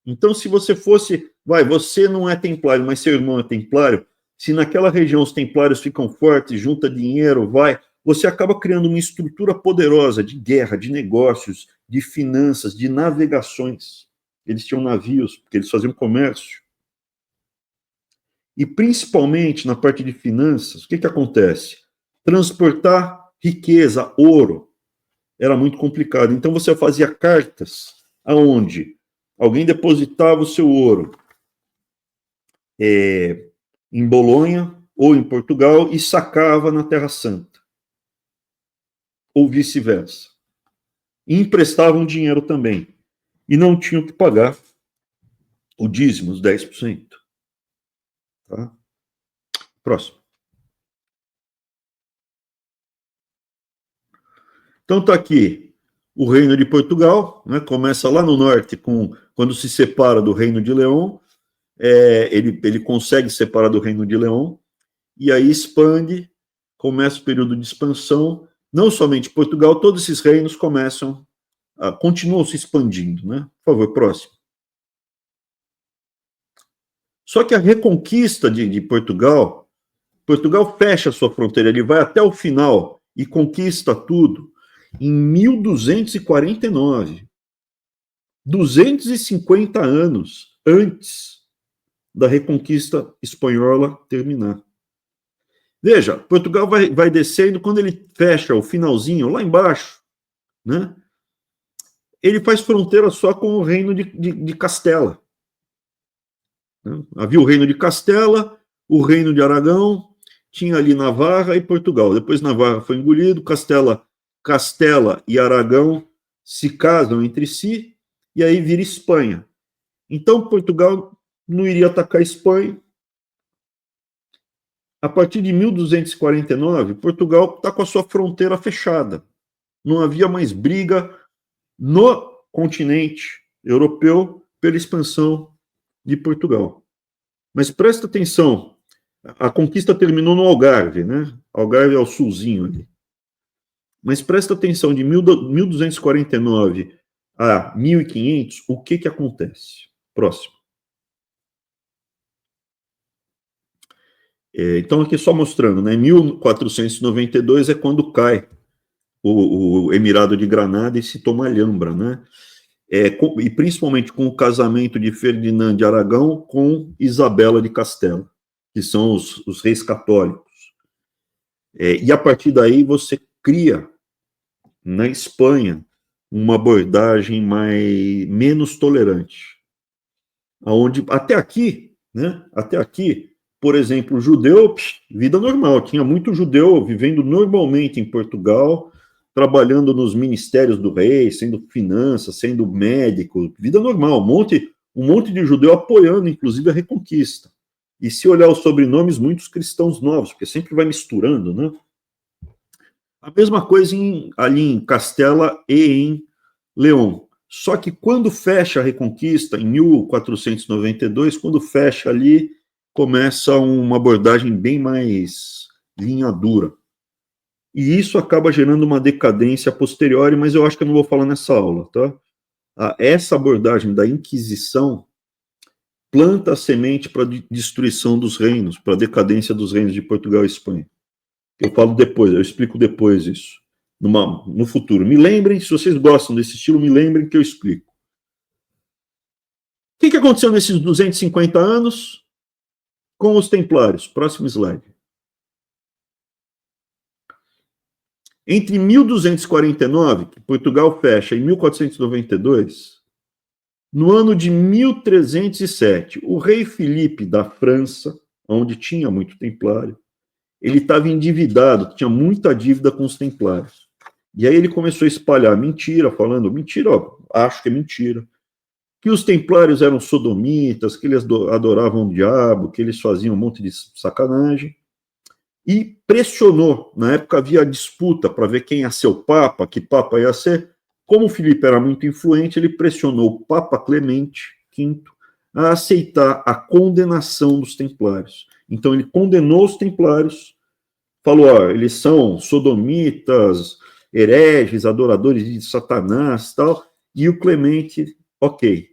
Então, se você fosse, você não é templário, mas seu irmão é templário, se naquela região os templários ficam fortes, junta dinheiro, você acaba criando uma estrutura poderosa de guerra, de negócios, de finanças, de navegações. Eles tinham navios, porque eles faziam comércio. E principalmente na parte de finanças, o que acontece? Transportar riqueza, ouro, era muito complicado. Então você fazia cartas aonde alguém depositava o seu ouro em Bolonha ou em Portugal e sacava na Terra Santa. Ou vice-versa. E emprestavam dinheiro também. E não tinham que pagar o dízimo, os 10%. Tá? Próximo. Então está aqui o Reino de Portugal, né, começa lá no norte, quando se separa do Reino de Leão, ele consegue separar do Reino de Leão, e aí expande, começa o período de expansão, não somente Portugal, todos esses reinos continuam se expandindo, né? Por favor, próximo. Só que a reconquista de Portugal fecha a sua fronteira, ele vai até o final e conquista tudo em 1249, 250 anos antes da reconquista espanhola terminar. Veja, Portugal vai descendo, quando ele fecha o finalzinho, lá embaixo, né, ele faz fronteira só com o reino de Castela. Havia o reino de Castela, o reino de Aragão, tinha ali Navarra e Portugal. Depois Navarra foi engolido, Castela e Aragão se casam entre si, e aí vira Espanha. Então, Portugal não iria atacar a Espanha. A partir de 1249, Portugal está com a sua fronteira fechada. Não havia mais briga no continente europeu pela expansão de Portugal. Mas presta atenção, a conquista terminou no Algarve, né? Algarve é o sulzinho ali. Mas presta atenção, de 1249 a 1500, o que acontece? Próximo. Então, aqui só mostrando, né? 1492 é quando cai o Emirado de Granada e se toma Alhambra, né? E principalmente com o casamento de Ferdinand de Aragão com Isabela de Castela, que são os reis católicos. E a partir daí você cria na Espanha uma abordagem menos tolerante, aonde até aqui, né? Até aqui, por exemplo, o judeu, vida normal, tinha muito judeu vivendo normalmente em Portugal, trabalhando nos ministérios do rei, sendo finanças, sendo médico, vida normal, um monte de judeu apoiando, inclusive, a Reconquista. E se olhar os sobrenomes, muitos cristãos novos, porque sempre vai misturando, né? A mesma coisa ali em Castela e em León. Só que quando fecha a Reconquista, em 1492, quando fecha ali, começa uma abordagem bem mais linha dura. E isso acaba gerando uma decadência posterior, mas eu acho que eu não vou falar nessa aula, tá? Essa abordagem da Inquisição planta a semente para a destruição dos reinos, para a decadência dos reinos de Portugal e Espanha. Eu falo depois, eu explico depois isso, no futuro. Me lembrem, se vocês gostam desse estilo, me lembrem que eu explico. O que aconteceu nesses 250 anos com os templários? Próximo slide. Entre 1249, que Portugal fecha, e 1492, no ano de 1307, o rei Filipe da França, onde tinha muito templário, ele estava endividado, tinha muita dívida com os templários. E aí ele começou a espalhar mentira, falando, mentira, acho que é mentira, que os templários eram sodomitas, que eles adoravam o diabo, que eles faziam um monte de sacanagem. e pressionou. Na época havia disputa para ver quem ia ser o Papa, que Papa ia ser. Como o Filipe era muito influente, ele pressionou o Papa Clemente V a aceitar a condenação dos templários. Então ele condenou os templários, falou, ó, eles são sodomitas, hereges, adoradores de Satanás, tal, e o Clemente, ok.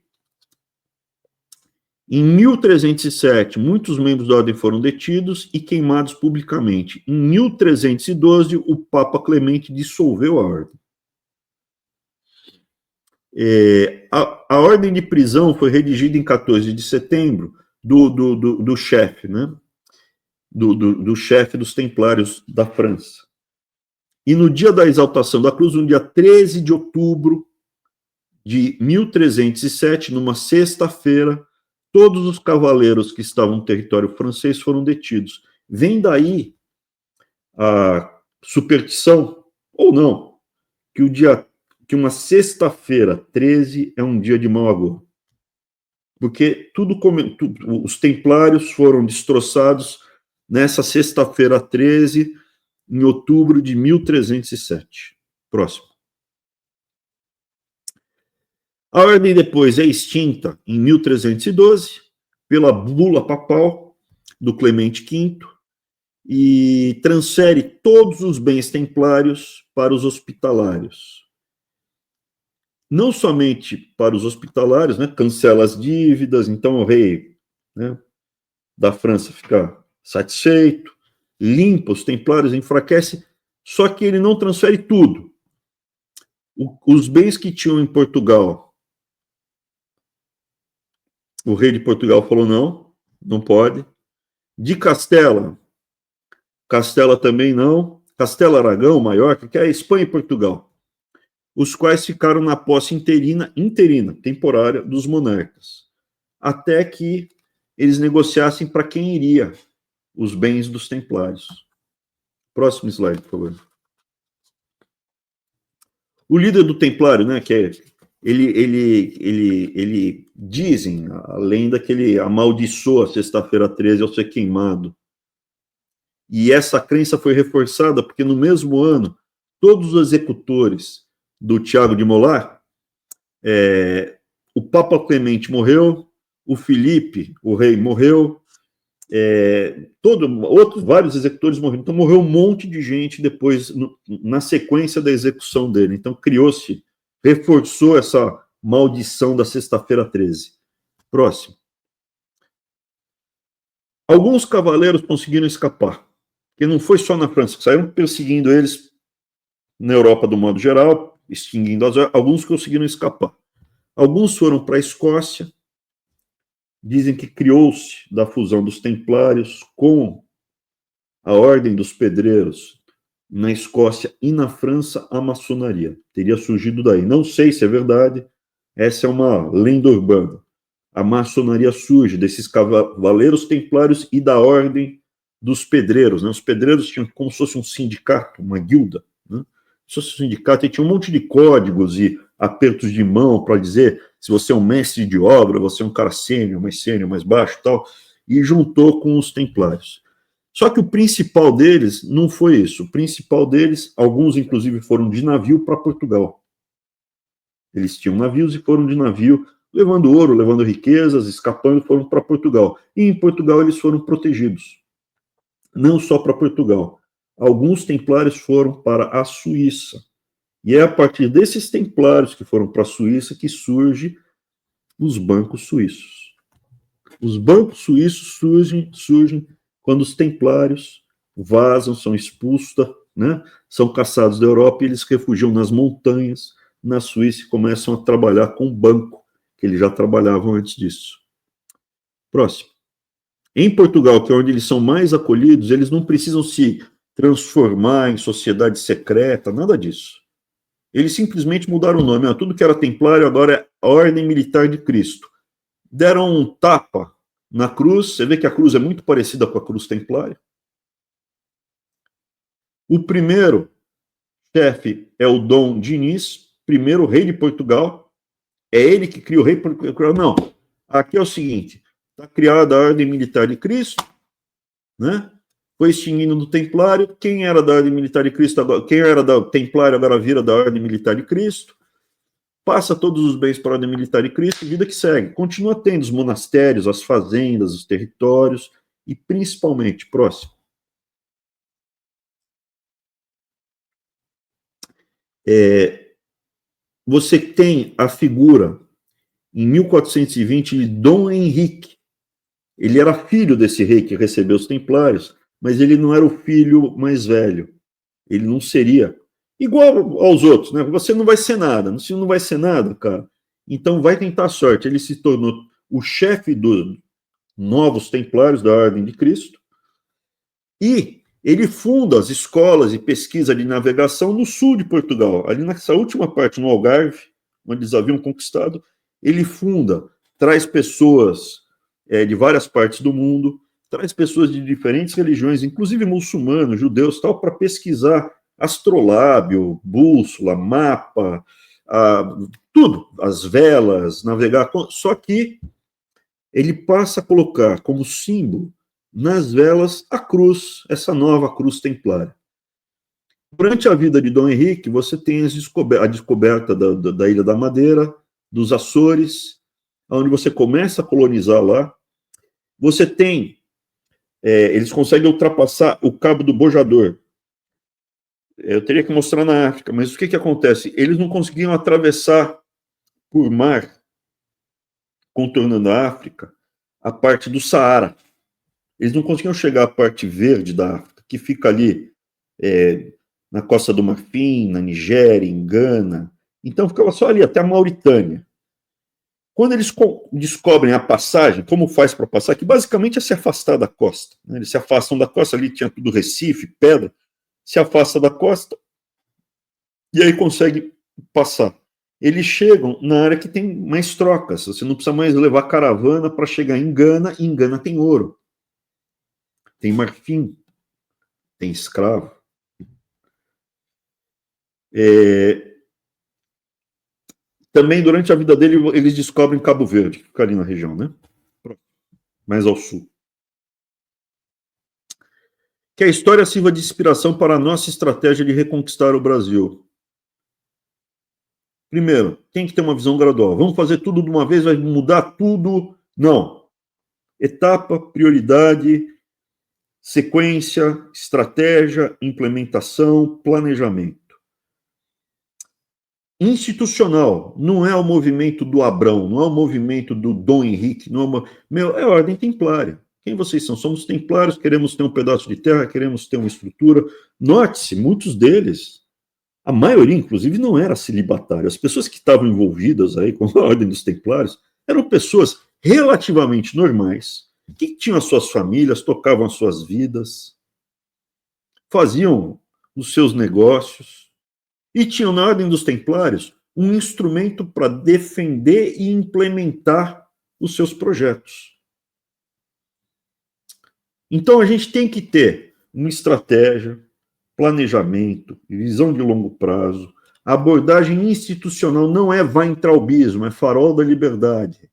Em 1307, muitos membros da ordem foram detidos e queimados publicamente. Em 1312, o Papa Clemente dissolveu a ordem. A ordem de prisão foi redigida em 14 de setembro do chefe, né? Do chefe dos templários da França. E no dia da exaltação da cruz, no dia 13 de outubro de 1307, numa sexta-feira, todos os cavaleiros que estavam no território francês foram detidos. Vem daí a superstição, ou não, que uma sexta-feira, 13, é um dia de mau agouro. Porque os templários foram destroçados nessa sexta-feira, 13, em outubro de 1307. Próximo. A ordem depois é extinta em 1312 pela bula papal do Clemente V e transfere todos os bens templários para os hospitalários. Não somente para os hospitalários, né, cancela as dívidas, então o rei, né, da França fica satisfeito, limpa os templários, enfraquece, só que ele não transfere tudo. Os bens que tinham em Portugal, o rei de Portugal falou não pode. De Castela também não. Castela Aragão, Maiorca, que é a Espanha e Portugal, os quais ficaram na posse interina, temporária, dos monarcas, até que eles negociassem para quem iria os bens dos templários. Próximo slide, por favor. O líder do templário, né, que é ele dizem, a lenda que ele amaldiçoa a sexta-feira 13 ao ser queimado. E essa crença foi reforçada porque no mesmo ano, todos os executores do Tiago de Molay, o Papa Clemente morreu, o Filipe, o rei, morreu, vários executores morreram. Então morreu um monte de gente depois, na sequência da execução dele. Então reforçou essa maldição da sexta-feira 13. Próximo. Alguns cavaleiros conseguiram escapar, porque não foi só na França, saíram perseguindo eles na Europa do modo geral, extinguindo alguns conseguiram escapar. Alguns foram para a Escócia, dizem que criou-se da fusão dos templários com a Ordem dos Pedreiros na Escócia e na França a maçonaria. Teria surgido daí. Não sei se é verdade, essa é uma lenda urbana. A maçonaria surge desses cavaleiros templários e da Ordem dos Pedreiros. Né? Os pedreiros tinham como se fosse um sindicato, uma guilda. Né? Se fosse um sindicato, e tinha um monte de códigos e apertos de mão para dizer se você é um mestre de obra, você é um cara sênior, mais baixo e tal, e juntou com os templários. Só que o principal deles não foi isso. O principal deles, alguns inclusive foram de navio para Portugal. Eles tinham navios e foram de navio, levando ouro, levando riquezas, escapando, foram para Portugal. E em Portugal eles foram protegidos. Não só para Portugal. Alguns templários foram para a Suíça. E é a partir desses templários que foram para a Suíça que surgem os bancos suíços. Os bancos suíços surgem quando os templários vazam, são expulsos, né, são caçados da Europa e eles refugiam nas montanhas, na Suíça, e começam a trabalhar com o banco, que eles já trabalhavam antes disso. Próximo. Em Portugal, que é onde eles são mais acolhidos, eles não precisam se transformar em sociedade secreta, nada disso. Eles simplesmente mudaram o nome. Tudo que era templário agora é a Ordem Militar de Cristo. Deram um tapa na cruz. Você vê que a cruz é muito parecida com a cruz templária. O primeiro chefe é o Dom Diniz, primeiro rei de Portugal. É ele que cria o rei de Portugal. Não. Aqui é o seguinte. Está criada a Ordem Militar de Cristo, né? foi extinguindo do Templário. Quem era da Ordem Militar de Cristo, agora, quem era da Templário agora vira da Ordem Militar de Cristo, passa todos os bens para a Ordem Militar de Cristo, vida que segue. Continua tendo os monastérios, as fazendas, os territórios, e principalmente, próximo, você tem a figura, em 1420, de Dom Henrique. Ele era filho desse rei que recebeu os Templários, mas ele não era o filho mais velho. Ele não seria igual aos outros, né? Você não vai ser nada. Se não vai ser nada, cara, então vai tentar a sorte. Ele se tornou o chefe dos novos Templários da Ordem de Cristo e ele funda as escolas de pesquisa de navegação no sul de Portugal, ali nessa última parte, no Algarve, onde eles haviam conquistado. Ele funda, traz pessoas de várias partes do mundo, traz pessoas de diferentes religiões, inclusive muçulmanos, judeus, tal, para pesquisar astrolábio, bússola, mapa, tudo, as velas, navegar. Só que ele passa a colocar como símbolo nas velas a cruz, essa nova cruz templária. Durante a vida de Dom Henrique, você tem a descoberta da Ilha da Madeira, dos Açores, onde você começa a colonizar lá. Você tem, eles conseguem ultrapassar o Cabo do Bojador. Eu teria que mostrar na África, mas o que acontece? Eles não conseguiam atravessar por mar, contornando a África, a parte do Saara. Eles não conseguiam chegar à parte verde da África, que fica ali na Costa do Marfim, na Nigéria, em Gana. Então ficava só ali, até a Mauritânia. Quando eles descobrem a passagem, como faz para passar, que basicamente é se afastar da costa. Né? Eles se afastam da costa, ali tinha tudo Recife, pedra, se afasta da costa e aí consegue passar. Eles chegam na área que tem mais trocas, você não precisa mais levar caravana para chegar em Gana, e em Gana tem ouro, tem marfim, tem escravo. Também, durante a vida dele, eles descobrem Cabo Verde, que fica ali na região, né? Mais ao sul. Que a história sirva de inspiração para a nossa estratégia de reconquistar o Brasil. Primeiro, tem que ter uma visão gradual. Vamos fazer tudo de uma vez, vai mudar tudo? Não. Etapa, prioridade, sequência, estratégia, implementação, planejamento. Institucional, não é o movimento do Abrão, não é o movimento do Dom Henrique, não é a ordem templária. Quem vocês são? Somos templários, queremos ter um pedaço de terra, queremos ter uma estrutura. Note-se, muitos deles, a maioria, inclusive, não era celibatária. As pessoas que estavam envolvidas aí com a ordem dos templários eram pessoas relativamente normais, que tinham as suas famílias, tocavam as suas vidas, faziam os seus negócios, e tinham na Ordem dos Templários um instrumento para defender e implementar os seus projetos. Então a gente tem que ter uma estratégia, planejamento, visão de longo prazo. A abordagem institucional não é weintraubismo, é farol da liberdade.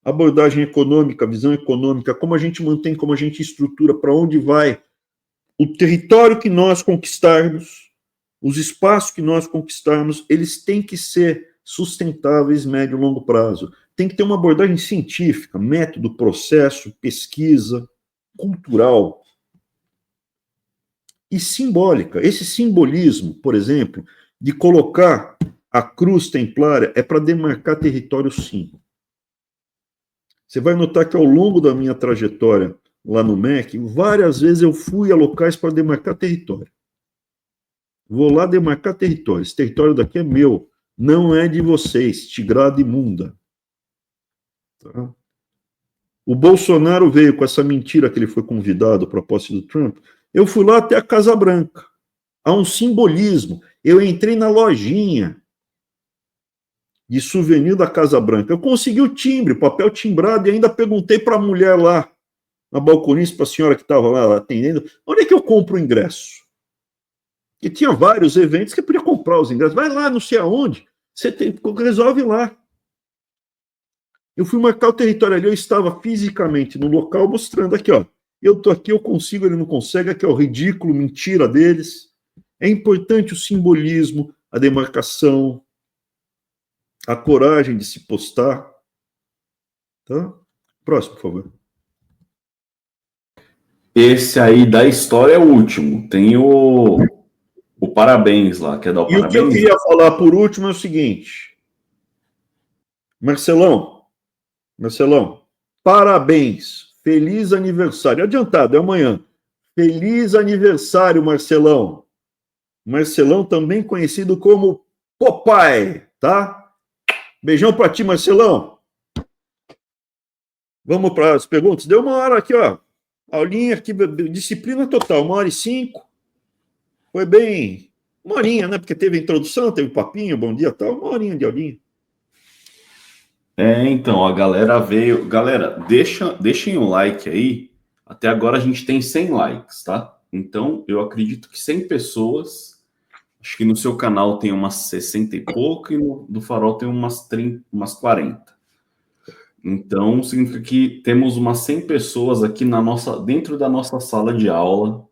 Abordagem econômica, visão econômica, como a gente mantém, como a gente estrutura, para onde vai o território que nós conquistarmos, os espaços que nós conquistarmos, eles têm que ser sustentáveis médio e longo prazo. Tem que ter uma abordagem científica, método, processo, pesquisa, cultural e simbólica. Esse simbolismo, por exemplo, de colocar a cruz templária é para demarcar território, sim. Você vai notar que ao longo da minha trajetória lá no MEC, várias vezes eu fui a locais para demarcar território. Vou lá demarcar território. Esse território daqui é meu, não é de vocês, tigrada imunda. Tá? O Bolsonaro veio com essa mentira que ele foi convidado para a posse do Trump. Eu fui lá até a Casa Branca. Há um simbolismo. Eu entrei na lojinha de souvenir da Casa Branca. Eu consegui o timbre, papel timbrado, e ainda perguntei para a mulher lá, na balconista, para a senhora que estava lá atendendo, onde é que eu compro o ingresso? E tinha vários eventos que eu podia comprar os ingressos. Vai lá, não sei aonde, resolve lá. Eu fui marcar o território ali, eu estava fisicamente no local mostrando aqui, ó. Eu estou aqui, eu consigo, ele não consegue, que é o ridículo, mentira deles. É importante o simbolismo, a demarcação, a coragem de se postar. Tá? Próximo, por favor. Esse aí da história é o último. Tem o parabéns lá. Quer dar o parabéns? E o que eu queria falar por último é o seguinte. Marcelão, parabéns. Feliz aniversário. Adiantado, é amanhã. Feliz aniversário, Marcelão. Marcelão, também conhecido como Popeye, tá? Beijão pra ti, Marcelão. Vamos para as perguntas. Deu 1 hora aqui, ó. Aulinha aqui, disciplina total, 1h05. Foi bem... 1 horinha, né? Porque teve a introdução, teve papinho, bom dia, tal. 1 horinha de aulinha. Então, a galera veio... Galera, deixem o like aí. Até agora a gente tem 100 likes, tá? Então, eu acredito que 100 pessoas... Acho que no seu canal tem umas 60 e pouco e no do Farol tem umas 30, umas 40. Então, significa que temos umas 100 pessoas aqui dentro da nossa sala de aula,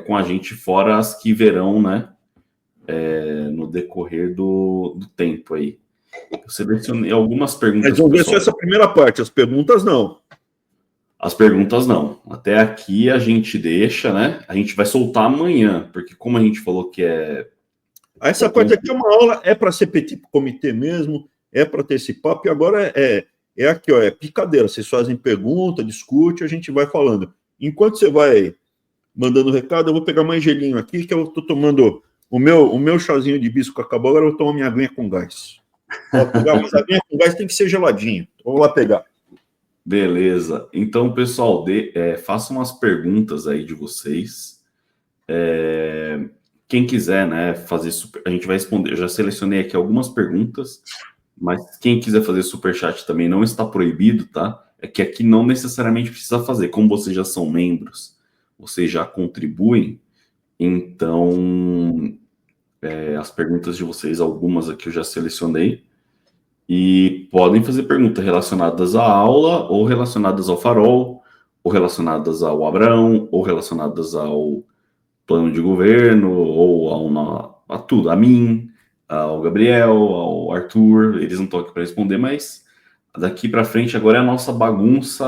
com a gente, fora as que verão, né? No decorrer do tempo aí. Eu selecionei algumas perguntas. Mas vamos ver só essa primeira parte, as perguntas não. As perguntas não. Até aqui a gente deixa, né? A gente vai soltar amanhã, porque como a gente falou que é... Essa parte aqui é uma aula, é para ser petit comitê mesmo, é para ter esse papo, e agora é aqui, ó, é picadeira. Vocês fazem pergunta, discute, a gente vai falando. Enquanto você vai mandando recado, eu vou pegar mais gelinho aqui, que eu estou tomando o meu chazinho de hibisco acabou, agora eu vou tomar minha aguinha com gás. Vou pegar, mas a aguinha com gás tem que ser geladinha. Vou lá pegar. Beleza. Então, pessoal, façam umas perguntas aí de vocês. Quem quiser, né, fazer a gente vai responder. Eu já selecionei aqui algumas perguntas, mas quem quiser fazer superchat também não está proibido, tá? É que aqui não necessariamente precisa fazer. Como vocês já são membros, vocês já contribuem, então as perguntas de vocês, algumas aqui eu já selecionei. E podem fazer perguntas relacionadas à aula, ou relacionadas ao Farol, ou relacionadas ao Abrão, ou relacionadas ao plano de governo, ou a tudo, a mim, ao Gabriel, ao Arthur. Eles não estão aqui para responder, mas daqui para frente agora é a nossa bagunça